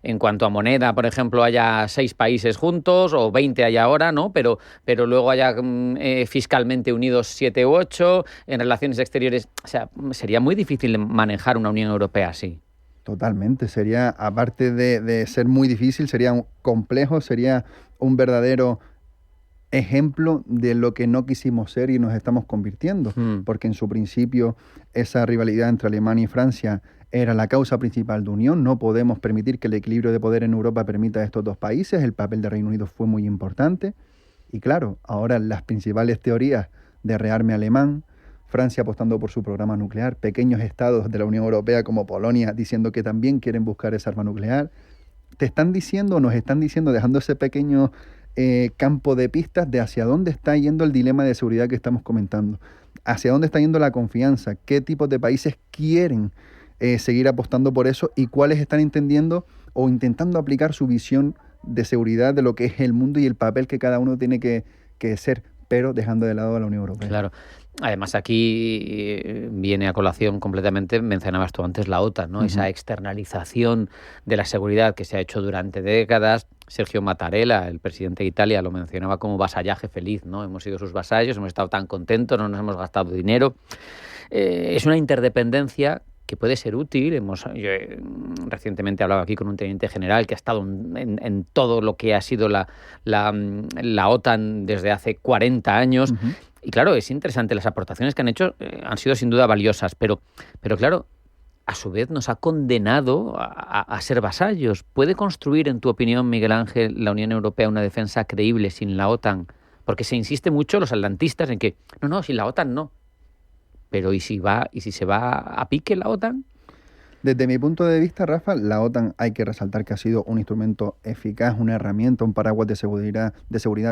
en cuanto a moneda, por ejemplo, haya 6 países juntos o 20 hay ahora, ¿no? Pero luego haya fiscalmente unidos 7 u 8, en relaciones exteriores. O sea, sería muy difícil manejar una Unión Europea así. Totalmente, sería, aparte de ser muy difícil, sería complejo, sería un verdadero ejemplo de lo que no quisimos ser y nos estamos convirtiendo, porque en su principio esa rivalidad entre Alemania y Francia era la causa principal de unión. No podemos permitir que el equilibrio de poder en Europa permita a estos 2 países, el papel de Reino Unido fue muy importante, y claro, ahora las principales teorías de rearme alemán, Francia apostando por su programa nuclear, pequeños estados de la Unión Europea como Polonia diciendo que también quieren buscar esa arma nuclear. Nos están diciendo, dejando ese pequeño campo de pistas de hacia dónde está yendo el dilema de seguridad que estamos comentando. hacia dónde está yendo la confianza, qué tipos de países quieren seguir apostando por eso y cuáles están entendiendo o intentando aplicar su visión de seguridad de lo que es el mundo y el papel que cada uno tiene que ser, pero dejando de lado a la Unión Europea. Claro. Además, aquí viene a colación completamente, mencionabas tú antes, la OTAN, ¿no? Esa externalización de la seguridad que se ha hecho durante décadas. Sergio Mattarella, el presidente de Italia, lo mencionaba como vasallaje feliz, ¿no? Hemos sido sus vasallos, hemos estado tan contentos, no nos hemos gastado dinero. Es una interdependencia que puede ser útil. Yo recientemente he hablado aquí con un teniente general que ha estado en todo lo que ha sido la OTAN desde hace 40 años. Y claro, es interesante, las aportaciones que han hecho han sido sin duda valiosas, pero claro, a su vez nos ha condenado a ser vasallos. ¿Puede construir, en tu opinión, Miguel Ángel, la Unión Europea una defensa creíble sin la OTAN? Porque se insiste mucho los atlantistas en que, no, sin la OTAN no. Pero ¿y si se va a pique la OTAN? Desde mi punto de vista, Rafa, la OTAN hay que resaltar que ha sido un instrumento eficaz, una herramienta, un paraguas de seguridad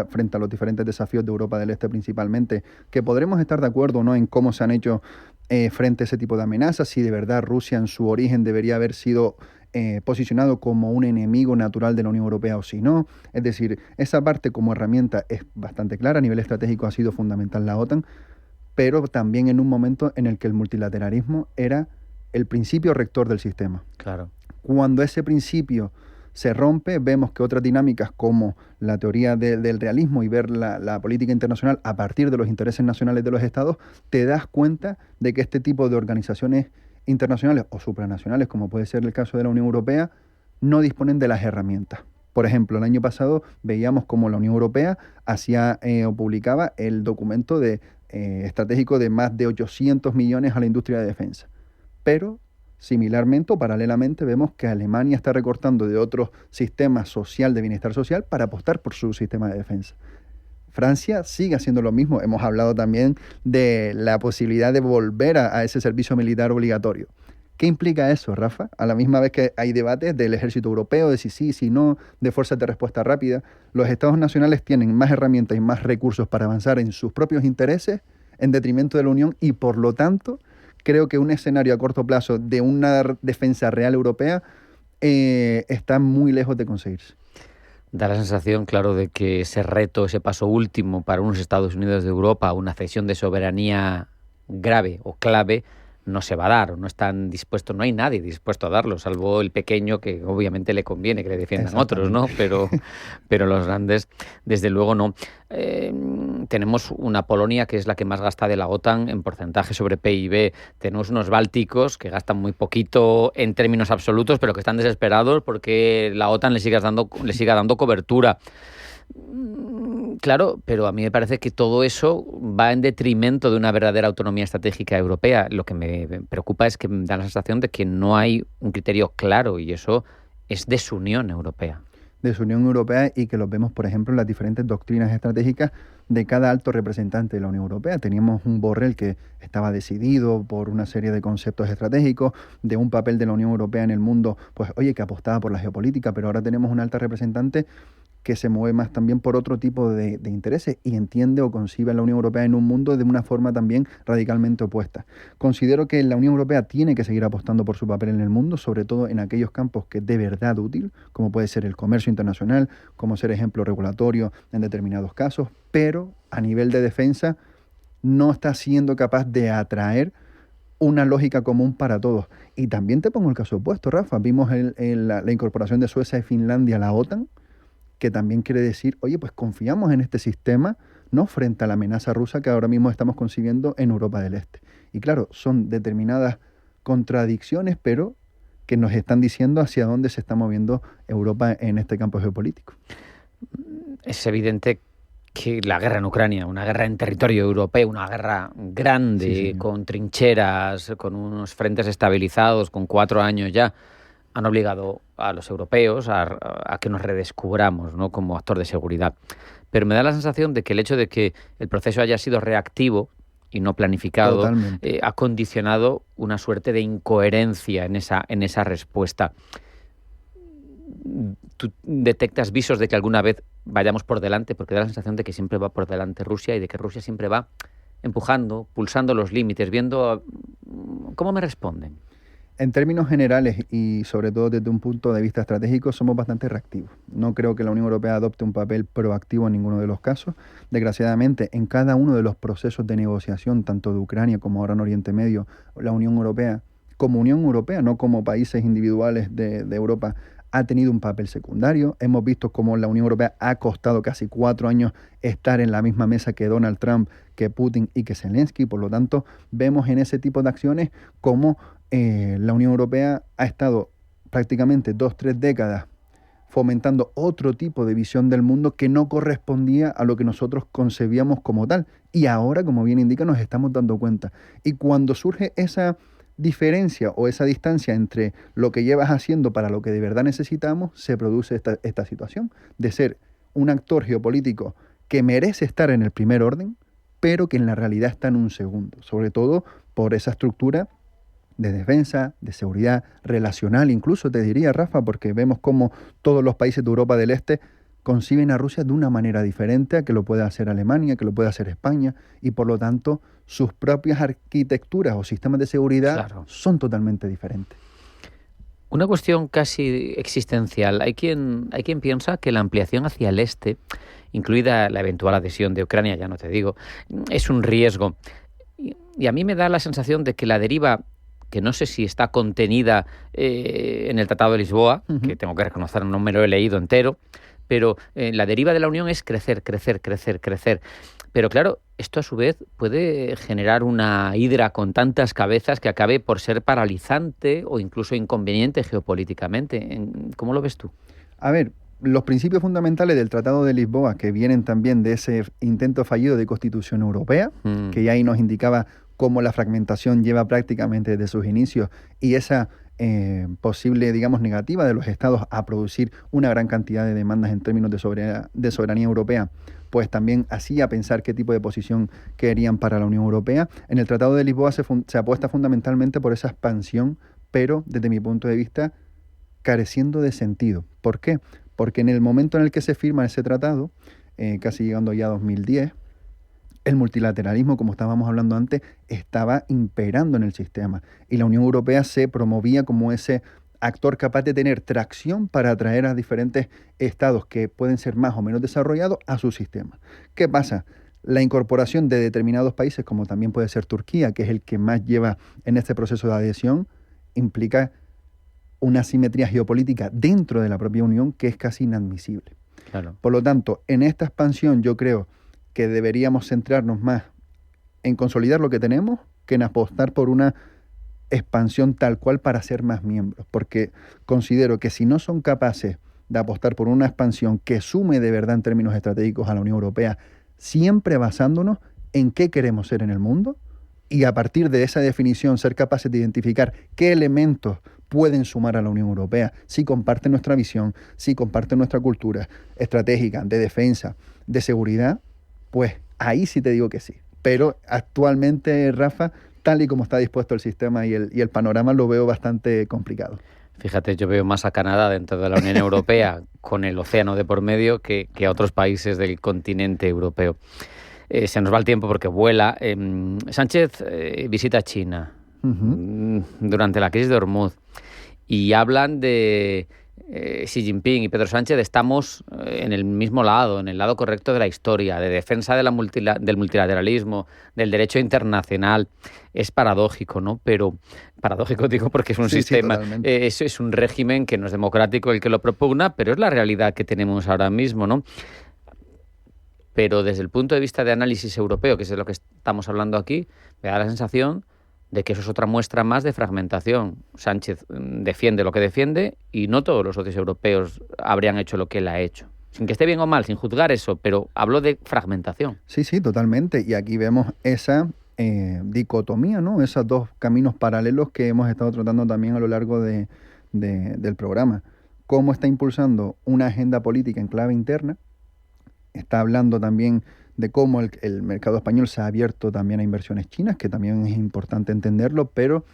frente a los diferentes desafíos de Europa del Este principalmente, que podremos estar de acuerdo o no en cómo se han hecho frente a ese tipo de amenazas, si de verdad Rusia en su origen debería haber sido posicionado como un enemigo natural de la Unión Europea o si no. Es decir, esa parte como herramienta es bastante clara, a nivel estratégico ha sido fundamental la OTAN, pero también en un momento en el que el multilateralismo era el principio rector del sistema. Claro. Cuando ese principio se rompe, vemos que otras dinámicas como la teoría del realismo y ver la política internacional a partir de los intereses nacionales de los estados, te das cuenta de que este tipo de organizaciones internacionales o supranacionales, como puede ser el caso de la Unión Europea, no disponen de las herramientas. Por ejemplo, el año pasado veíamos cómo la Unión Europea hacía o publicaba el documento estratégico de más de 800 millones a la industria de defensa. Pero, similarmente o paralelamente, vemos que Alemania está recortando de otros sistemas social de bienestar social para apostar por su sistema de defensa. Francia sigue haciendo lo mismo. Hemos hablado también de la posibilidad de volver a ese servicio militar obligatorio. ¿Qué implica eso, Rafa? A la misma vez que hay debates del ejército europeo, de si sí, si no, de fuerzas de respuesta rápida, los estados nacionales tienen más herramientas y más recursos para avanzar en sus propios intereses en detrimento de la Unión y, por lo tanto, creo que un escenario a corto plazo de una defensa real europea está muy lejos de conseguirse. Da la sensación, claro, de que ese reto, ese paso último para unos Estados Unidos de Europa, una cesión de soberanía grave o clave, no se va a dar, o no están dispuestos, no hay nadie dispuesto a darlo, salvo el pequeño, que obviamente le conviene que le defiendan otros, ¿no? Pero los grandes, desde luego, no. Tenemos una Polonia que es la que más gasta de la OTAN en porcentaje sobre PIB. Tenemos unos bálticos que gastan muy poquito en términos absolutos, pero que están desesperados porque la OTAN le siga dando cobertura. Claro, pero a mí me parece que todo eso va en detrimento de una verdadera autonomía estratégica europea. Lo que me preocupa es que me da la sensación de que no hay un criterio claro y eso es desunión europea. Desunión europea y que lo vemos, por ejemplo, en las diferentes doctrinas estratégicas de cada alto representante de la Unión Europea. Teníamos un Borrell que estaba decidido por una serie de conceptos estratégicos, de un papel de la Unión Europea en el mundo, pues oye, que apostaba por la geopolítica, pero ahora tenemos una alta representante que se mueve más también por otro tipo de intereses y entiende o concibe a la Unión Europea en un mundo de una forma también radicalmente opuesta. Considero que la Unión Europea tiene que seguir apostando por su papel en el mundo, sobre todo en aquellos campos que es de verdad útil, como puede ser el comercio internacional, como ser ejemplo regulatorio en determinados casos, pero a nivel de defensa no está siendo capaz de atraer una lógica común para todos. Y también te pongo el caso opuesto, Rafa. Vimos la incorporación de Suecia y Finlandia a la OTAN, que también quiere decir, oye, pues confiamos en este sistema, ¿no?, frente a la amenaza rusa que ahora mismo estamos concibiendo en Europa del Este. Y claro, son determinadas contradicciones, pero que nos están diciendo hacia dónde se está moviendo Europa en este campo geopolítico. Es evidente que la guerra en Ucrania, una guerra en territorio europeo, una guerra grande, sí, con trincheras, con unos frentes estabilizados, con 4 años ya, han obligado a los europeos a que nos redescubramos, ¿no?, como actor de seguridad. Pero me da la sensación de que el hecho de que el proceso haya sido reactivo y no planificado ha condicionado una suerte de incoherencia en esa respuesta. ¿Tú detectas visos de que alguna vez vayamos por delante? Porque da la sensación de que siempre va por delante Rusia y de que Rusia siempre va empujando, pulsando los límites, viendo cómo me responden? En términos generales y sobre todo desde un punto de vista estratégico, somos bastante reactivos. No creo que la Unión Europea adopte un papel proactivo en ninguno de los casos. Desgraciadamente, en cada uno de los procesos de negociación, tanto de Ucrania como ahora en Oriente Medio, la Unión Europea, como Unión Europea, no como países individuales de Europa, ha tenido un papel secundario. Hemos visto cómo la Unión Europea ha costado casi 4 años estar en la misma mesa que Donald Trump, que Putin y que Zelensky. Por lo tanto, vemos en ese tipo de acciones cómo la Unión Europea ha estado prácticamente 2-3 décadas fomentando otro tipo de visión del mundo que no correspondía a lo que nosotros concebíamos como tal. Y ahora, como bien indica, nos estamos dando cuenta. Y cuando surge esa diferencia o esa distancia entre lo que llevas haciendo para lo que de verdad necesitamos, se produce esta situación de ser un actor geopolítico que merece estar en el primer orden, pero que en la realidad está en un segundo, sobre todo por esa estructura de defensa, de seguridad relacional, incluso te diría, Rafa, porque vemos cómo todos los países de Europa del Este conciben a Rusia de una manera diferente a que lo pueda hacer Alemania, que lo pueda hacer España, y por lo tanto sus propias arquitecturas o sistemas de seguridad son totalmente diferentes. Una cuestión casi existencial. Hay quien piensa que la ampliación hacia el este, incluida la eventual adhesión de Ucrania, ya no te digo, es un riesgo. Y a mí me da la sensación de que la deriva, que no sé si está contenida en el Tratado de Lisboa, que tengo que reconocer, no me lo he leído entero, pero la deriva de la Unión es crecer, crecer, crecer, crecer. Pero claro, esto a su vez puede generar una hidra con tantas cabezas que acabe por ser paralizante o incluso inconveniente geopolíticamente. ¿Cómo lo ves tú? A ver, los principios fundamentales del Tratado de Lisboa, que vienen también de ese intento fallido de Constitución Europea, que ya ahí nos indicaba cómo la fragmentación lleva prácticamente desde sus inicios y esa posible, digamos, negativa de los estados a producir una gran cantidad de demandas en términos de soberanía europea, pues también hacía pensar qué tipo de posición querían para la Unión Europea. En el Tratado de Lisboa se apuesta fundamentalmente por esa expansión, pero desde mi punto de vista careciendo de sentido. ¿Por qué? Porque en el momento en el que se firma ese tratado, casi llegando ya a 2010, el multilateralismo, como estábamos hablando antes, estaba imperando en el sistema y la Unión Europea se promovía como ese actor capaz de tener tracción para atraer a diferentes estados que pueden ser más o menos desarrollados a su sistema. ¿Qué pasa? La incorporación de determinados países, como también puede ser Turquía, que es el que más lleva en este proceso de adhesión, implica una asimetría geopolítica dentro de la propia Unión que es casi inadmisible. Claro. Por lo tanto, en esta expansión yo creo que deberíamos centrarnos más en consolidar lo que tenemos que en apostar por una expansión tal cual para ser más miembros, porque considero que si no son capaces de apostar por una expansión que sume de verdad en términos estratégicos a la Unión Europea, siempre basándonos en qué queremos ser en el mundo y a partir de esa definición ser capaces de identificar qué elementos pueden sumar a la Unión Europea, si comparten nuestra visión, si comparten nuestra cultura estratégica, de defensa, de seguridad, pues ahí sí te digo que sí. Pero actualmente, Rafa, tal y como está dispuesto el sistema y el panorama, lo veo bastante complicado. Fíjate, yo veo más a Canadá dentro de la Unión Europea con el océano de por medio que a otros países del continente europeo. Se nos va el tiempo porque vuela. Sánchez visita China durante la crisis de Hormuz y hablan de Xi Jinping y Pedro Sánchez estamos en el mismo lado, en el lado correcto de la historia, de defensa de del multilateralismo, del derecho internacional. Es paradójico, ¿no? Pero paradójico digo porque es un sistema, es un régimen que no es democrático el que lo propugna, pero es la realidad que tenemos ahora mismo, ¿no? Pero desde el punto de vista de análisis europeo, que es de lo que estamos hablando aquí, me da la sensación de que eso es otra muestra más de fragmentación. Sánchez defiende lo que defiende y no todos los socios europeos habrían hecho lo que él ha hecho. Sin que esté bien o mal, sin juzgar eso, pero hablo de fragmentación. Sí, totalmente. Y aquí vemos esa dicotomía, ¿no? Esos dos caminos paralelos que hemos estado tratando también a lo largo del programa. Cómo está impulsando una agenda política en clave interna. Está hablando también de cómo el mercado español se ha abierto también a inversiones chinas, que también es importante entenderlo, pero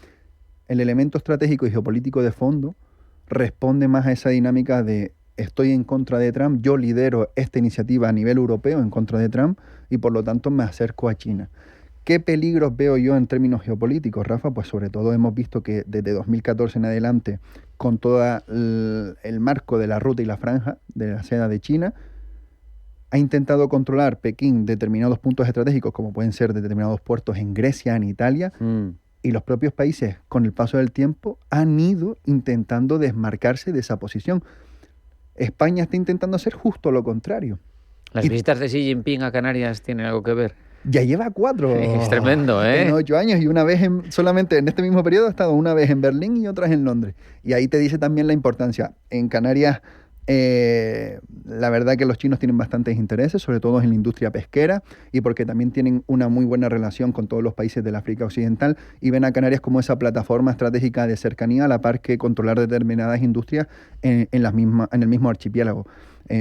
el elemento estratégico y geopolítico de fondo responde más a esa dinámica de estoy en contra de Trump, yo lidero esta iniciativa a nivel europeo en contra de Trump y por lo tanto me acerco a China. ¿Qué peligros veo yo en términos geopolíticos, Rafa? Pues sobre todo hemos visto que desde 2014 en adelante, con todo el marco de la ruta y la franja de la seda de China, ha intentado controlar Pekín determinados puntos estratégicos, como pueden ser determinados puertos en Grecia, en Italia, y los propios países, con el paso del tiempo, han ido intentando desmarcarse de esa posición. España está intentando hacer justo lo contrario. ¿Las visitas de Xi Jinping a Canarias tienen algo que ver? Ya lleva 4. Es tremendo, ¿eh? En 8 años, y una vez solamente en este mismo periodo ha estado una vez en Berlín y otras en Londres. Y ahí te dice también la importancia. En Canarias, la verdad que los chinos tienen bastantes intereses, sobre todo en la industria pesquera, y porque también tienen una muy buena relación con todos los países del África Occidental, y ven a Canarias como esa plataforma estratégica de cercanía, a la par que controlar determinadas industrias en el mismo archipiélago.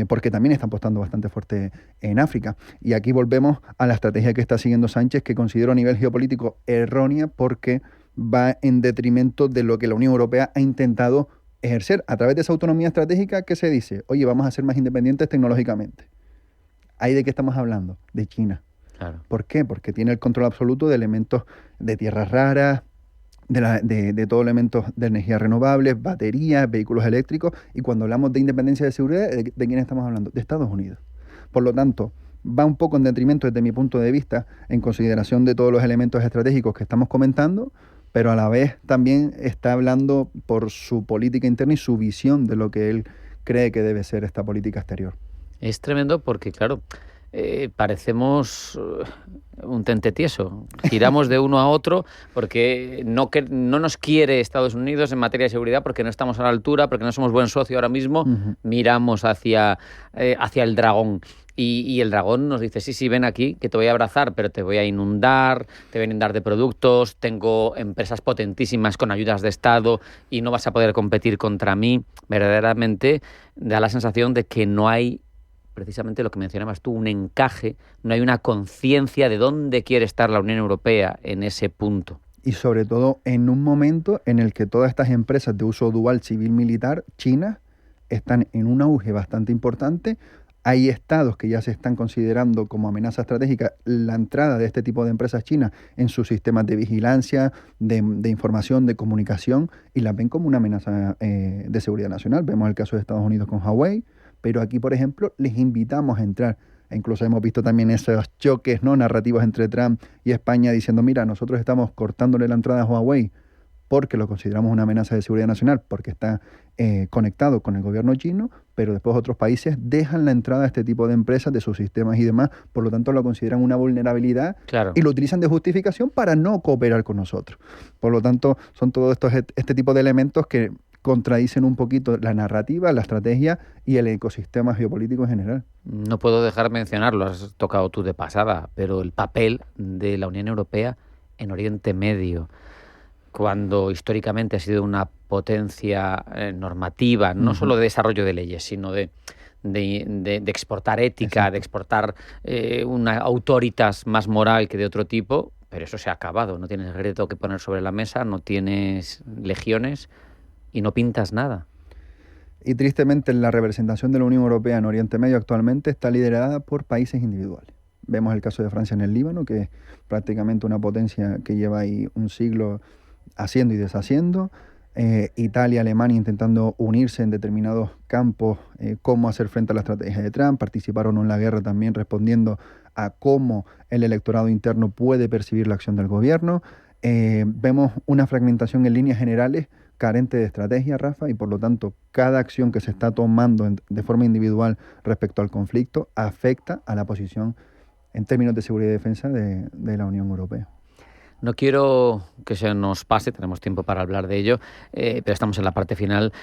Porque también está apostando bastante fuerte en África. Y aquí volvemos a la estrategia que está siguiendo Sánchez, que considero a nivel geopolítico errónea, porque va en detrimento de lo que la Unión Europea ha intentado ejercer a través de esa autonomía estratégica que se dice, oye, vamos a ser más independientes tecnológicamente. ¿Ahí de qué estamos hablando? De China. Claro. ¿Por qué? Porque tiene el control absoluto de elementos de tierras raras, de todos elementos de energías renovables, baterías, vehículos eléctricos, y cuando hablamos de independencia de seguridad, ¿de quién estamos hablando? De Estados Unidos. Por lo tanto, va un poco en detrimento desde mi punto de vista, en consideración de todos los elementos estratégicos que estamos comentando, pero a la vez también está hablando por su política interna y su visión de lo que él cree que debe ser esta política exterior. Es tremendo porque, claro, parecemos un tente tieso. Giramos de uno a otro porque no nos quiere Estados Unidos en materia de seguridad, porque no estamos a la altura, porque no somos buen socio ahora mismo. Miramos hacia el dragón. Y el dragón nos dice, sí, ven aquí, que te voy a abrazar, pero te voy a inundar, te voy a inundar de productos, tengo empresas potentísimas con ayudas de Estado y no vas a poder competir contra mí. Verdaderamente da la sensación de que no hay, precisamente lo que mencionabas tú, un encaje, no hay una conciencia de dónde quiere estar la Unión Europea en ese punto. Y sobre todo en un momento en el que todas estas empresas de uso dual civil-militar chinas están en un auge bastante importante. Hay estados que ya se están considerando como amenaza estratégica la entrada de este tipo de empresas chinas en sus sistemas de vigilancia, de información, de comunicación, y las ven como una amenaza de seguridad nacional. Vemos el caso de Estados Unidos con Huawei, pero aquí, por ejemplo, les invitamos a entrar. E incluso hemos visto también esos choques, ¿no?, narrativos entre Trump y España diciendo, mira, nosotros estamos cortándole la entrada a Huawei porque lo consideramos una amenaza de seguridad nacional, porque está conectado con el gobierno chino, pero después otros países dejan la entrada a este tipo de empresas, de sus sistemas y demás, por lo tanto lo consideran una vulnerabilidad. Claro. Y lo utilizan de justificación para no cooperar con nosotros. Por lo tanto, son todos este tipo de elementos que contradicen un poquito la narrativa, la estrategia y el ecosistema geopolítico en general. No puedo dejar de mencionarlo, has tocado tú de pasada, pero el papel de la Unión Europea en Oriente Medio, cuando históricamente ha sido una potencia normativa, no solo de desarrollo de leyes, sino de exportar ética, exacto, de exportar una autoritas más moral que de otro tipo, pero eso se ha acabado. No tienes ejército que poner sobre la mesa, no tienes legiones y no pintas nada. Y tristemente la representación de la Unión Europea en Oriente Medio actualmente está liderada por países individuales. Vemos el caso de Francia en el Líbano, que es prácticamente una potencia que lleva ahí un siglo haciendo y deshaciendo. Italia, Alemania intentando unirse en determinados campos, cómo hacer frente a la estrategia de Trump, participar o no en la guerra también respondiendo a cómo el electorado interno puede percibir la acción del gobierno. Vemos una fragmentación en líneas generales carente de estrategia, Rafa, y por lo tanto cada acción que se está tomando de forma individual respecto al conflicto afecta a la posición en términos de seguridad y defensa de la Unión Europea. No quiero que se nos pase, tenemos tiempo para hablar de ello, pero estamos en la parte final.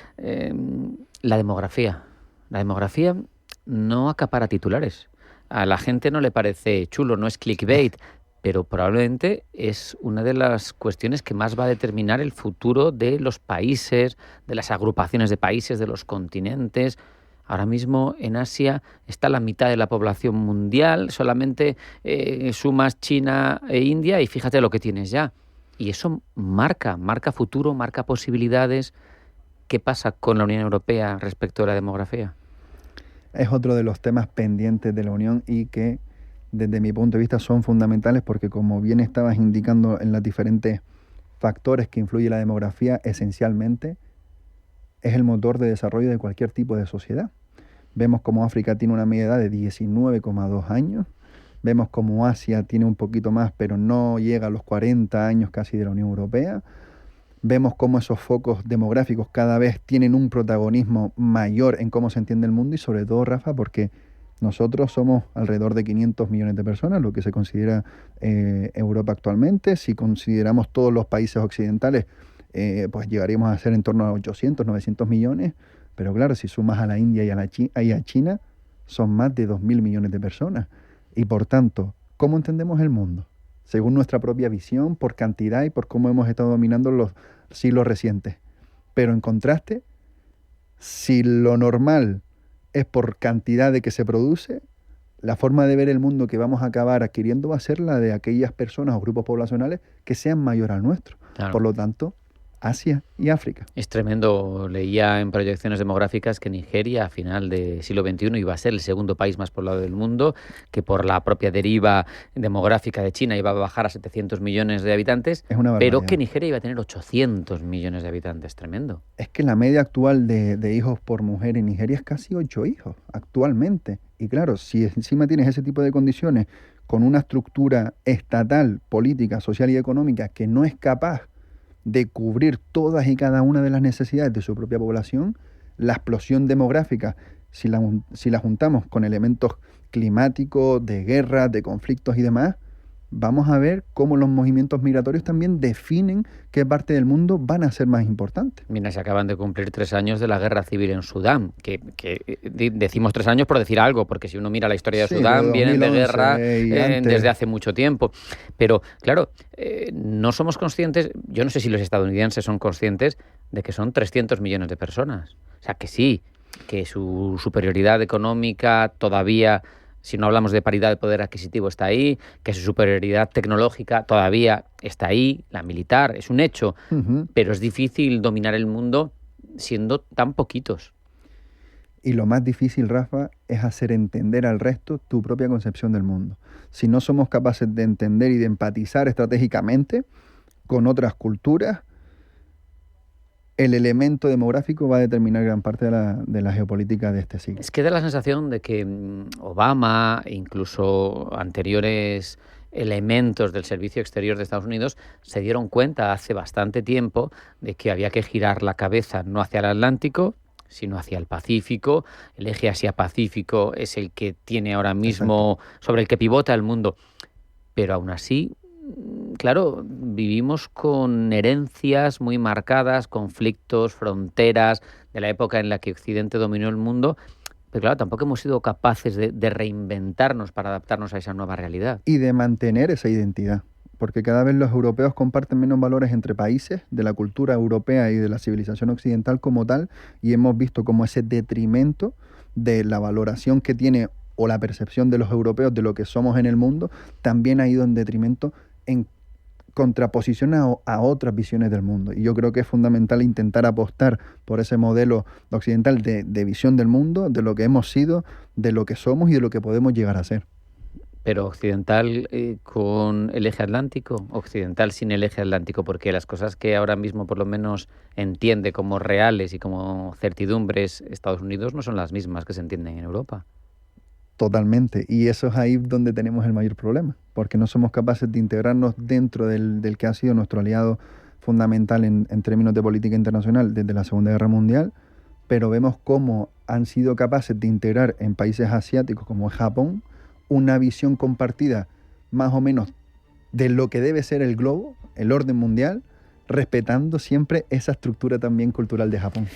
La demografía. La demografía no acapara titulares. A la gente no le parece chulo, no es clickbait, pero probablemente es una de las cuestiones que más va a determinar el futuro de los países, de las agrupaciones de países, de los continentes. Ahora mismo en Asia está la mitad de la población mundial, solamente sumas China e India y fíjate lo que tienes ya. Y eso marca futuro, marca posibilidades. ¿Qué pasa con la Unión Europea respecto a la demografía? Es otro de los temas pendientes de la Unión y que desde mi punto de vista son fundamentales porque, como bien estabas indicando en los diferentes factores que influye la demografía, esencialmente es el motor de desarrollo de cualquier tipo de sociedad. Vemos como África tiene una media edad de 19,2 años, vemos como Asia tiene un poquito más, pero no llega a los 40 años casi de la Unión Europea. Vemos cómo esos focos demográficos cada vez tienen un protagonismo mayor en cómo se entiende el mundo y sobre todo, Rafa, porque nosotros somos alrededor de 500 millones de personas, lo que se considera Europa actualmente. Si consideramos todos los países occidentales, pues llegaríamos a ser en torno a 800, 900 millones. Pero claro, si sumas a la India y a China, son más de 2.000 millones de personas. Y por tanto, ¿cómo entendemos el mundo? Según nuestra propia visión, por cantidad y por cómo hemos estado dominando los siglos recientes. Pero en contraste, si lo normal es por cantidad de que se produce, la forma de ver el mundo que vamos a acabar adquiriendo va a ser la de aquellas personas o grupos poblacionales que sean mayor al nuestro. Claro. Por lo tanto, Asia y África. Es tremendo. Leía en proyecciones demográficas que Nigeria a final del siglo XXI iba a ser el segundo país más poblado del mundo, que por la propia deriva demográfica de China iba a bajar a 700 millones de habitantes, pero que Nigeria iba a tener 800 millones de habitantes. Tremendo. Es que la media actual de hijos por mujer en Nigeria es casi 8 hijos actualmente. Y claro, si encima tienes ese tipo de condiciones con una estructura estatal, política, social y económica que no es capaz de cubrir todas y cada una de las necesidades de su propia población, la explosión demográfica, si la juntamos con elementos climáticos, de guerra, de conflictos y demás, vamos a ver cómo los movimientos migratorios también definen qué parte del mundo van a ser más importantes. Mira, se acaban de cumplir 3 años de la guerra civil en Sudán, que decimos 3 años por decir algo, porque si uno mira la historia de Sudán, vienen de guerra desde hace mucho tiempo. Pero, claro, no somos conscientes, yo no sé si los estadounidenses son conscientes de que son 300 millones de personas. O sea, que sí, que su superioridad económica todavía, si no hablamos de paridad de poder adquisitivo, está ahí, que su superioridad tecnológica todavía está ahí, la militar, es un hecho, pero es difícil dominar el mundo siendo tan poquitos. Y lo más difícil, Rafa, es hacer entender al resto tu propia concepción del mundo. Si no somos capaces de entender y de empatizar estratégicamente con otras culturas, el elemento demográfico va a determinar gran parte de la geopolítica de este siglo. Es que da la sensación de que Obama e incluso anteriores elementos del servicio exterior de Estados Unidos se dieron cuenta hace bastante tiempo de que había que girar la cabeza no hacia el Atlántico, sino hacia el Pacífico. El eje Asia-Pacífico es el que tiene ahora mismo, sobre el que pivota el mundo. Pero aún así, claro, vivimos con herencias muy marcadas, conflictos, fronteras de la época en la que Occidente dominó el mundo, pero claro, tampoco hemos sido capaces de reinventarnos para adaptarnos a esa nueva realidad. Y de mantener esa identidad, porque cada vez los europeos comparten menos valores entre países de la cultura europea y de la civilización occidental como tal, y hemos visto como ese detrimento de la valoración que tiene o la percepción de los europeos de lo que somos en el mundo, también ha ido en detrimento en contraposición a otras visiones del mundo. Y yo creo que es fundamental intentar apostar por ese modelo occidental de visión del mundo, de lo que hemos sido, de lo que somos y de lo que podemos llegar a ser. Pero occidental con el eje atlántico, occidental sin el eje atlántico, porque las cosas que ahora mismo por lo menos entiende como reales y como certidumbres Estados Unidos no son las mismas que se entienden en Europa. Totalmente, y eso es ahí donde tenemos el mayor problema, porque no somos capaces de integrarnos dentro del que ha sido nuestro aliado fundamental en términos de política internacional desde la Segunda Guerra Mundial, pero vemos cómo han sido capaces de integrar en países asiáticos como Japón una visión compartida más o menos de lo que debe ser el globo, el orden mundial, respetando siempre esa estructura también cultural de Japón.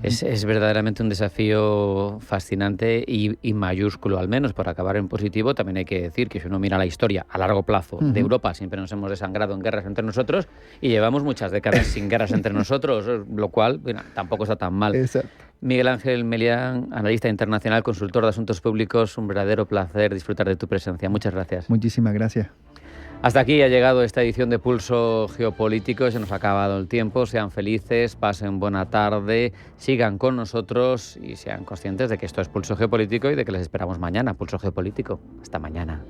Es verdaderamente un desafío fascinante y mayúsculo, al menos por acabar en positivo. También hay que decir que si uno mira la historia a largo plazo de Europa, siempre nos hemos desangrado en guerras entre nosotros y llevamos muchas décadas sin guerras entre nosotros, lo cual, bueno, tampoco está tan mal. Exacto. Miguel Ángel Melián, analista internacional, consultor de asuntos públicos, un verdadero placer disfrutar de tu presencia. Muchas gracias. Muchísimas gracias. Hasta aquí ha llegado esta edición de Pulso Geopolítico. Se nos ha acabado el tiempo. Sean felices, pasen buena tarde, sigan con nosotros y sean conscientes de que esto es Pulso Geopolítico y de que les esperamos mañana. Pulso Geopolítico. Hasta mañana.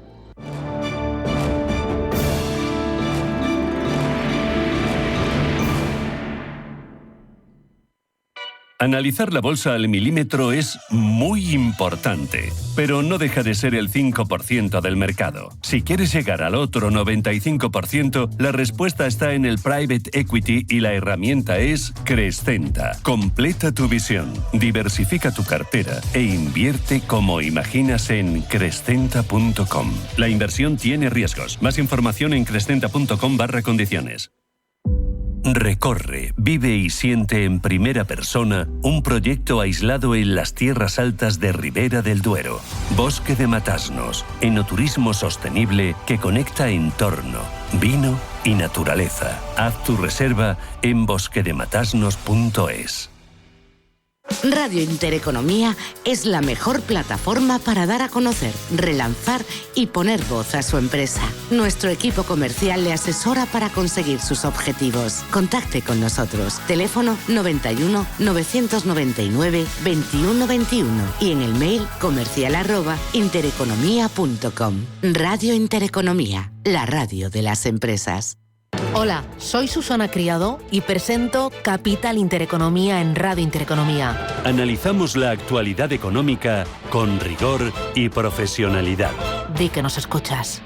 Analizar la bolsa al milímetro es muy importante, pero no deja de ser el 5% del mercado. Si quieres llegar al otro 95%, la respuesta está en el private equity y la herramienta es Crescenta. Completa tu visión, diversifica tu cartera e invierte como imaginas en crescenta.com. La inversión tiene riesgos. Más información en crescenta.com/condiciones. Recorre, vive y siente en primera persona un proyecto aislado en las tierras altas de Ribera del Duero. Bosque de Matasnos, enoturismo sostenible que conecta entorno, vino y naturaleza. Haz tu reserva en bosquedematasnos.es. Radio Intereconomía es la mejor plataforma para dar a conocer, relanzar y poner voz a su empresa. Nuestro equipo comercial le asesora para conseguir sus objetivos. Contacte con nosotros. Teléfono 91 999 21 21 y en el mail comercial@intereconomia.com. Radio Intereconomía, la radio de las empresas. Hola, soy Susana Criado y presento Capital Intereconomía en Radio Intereconomía. Analizamos la actualidad económica con rigor y profesionalidad. Di que nos escuchas.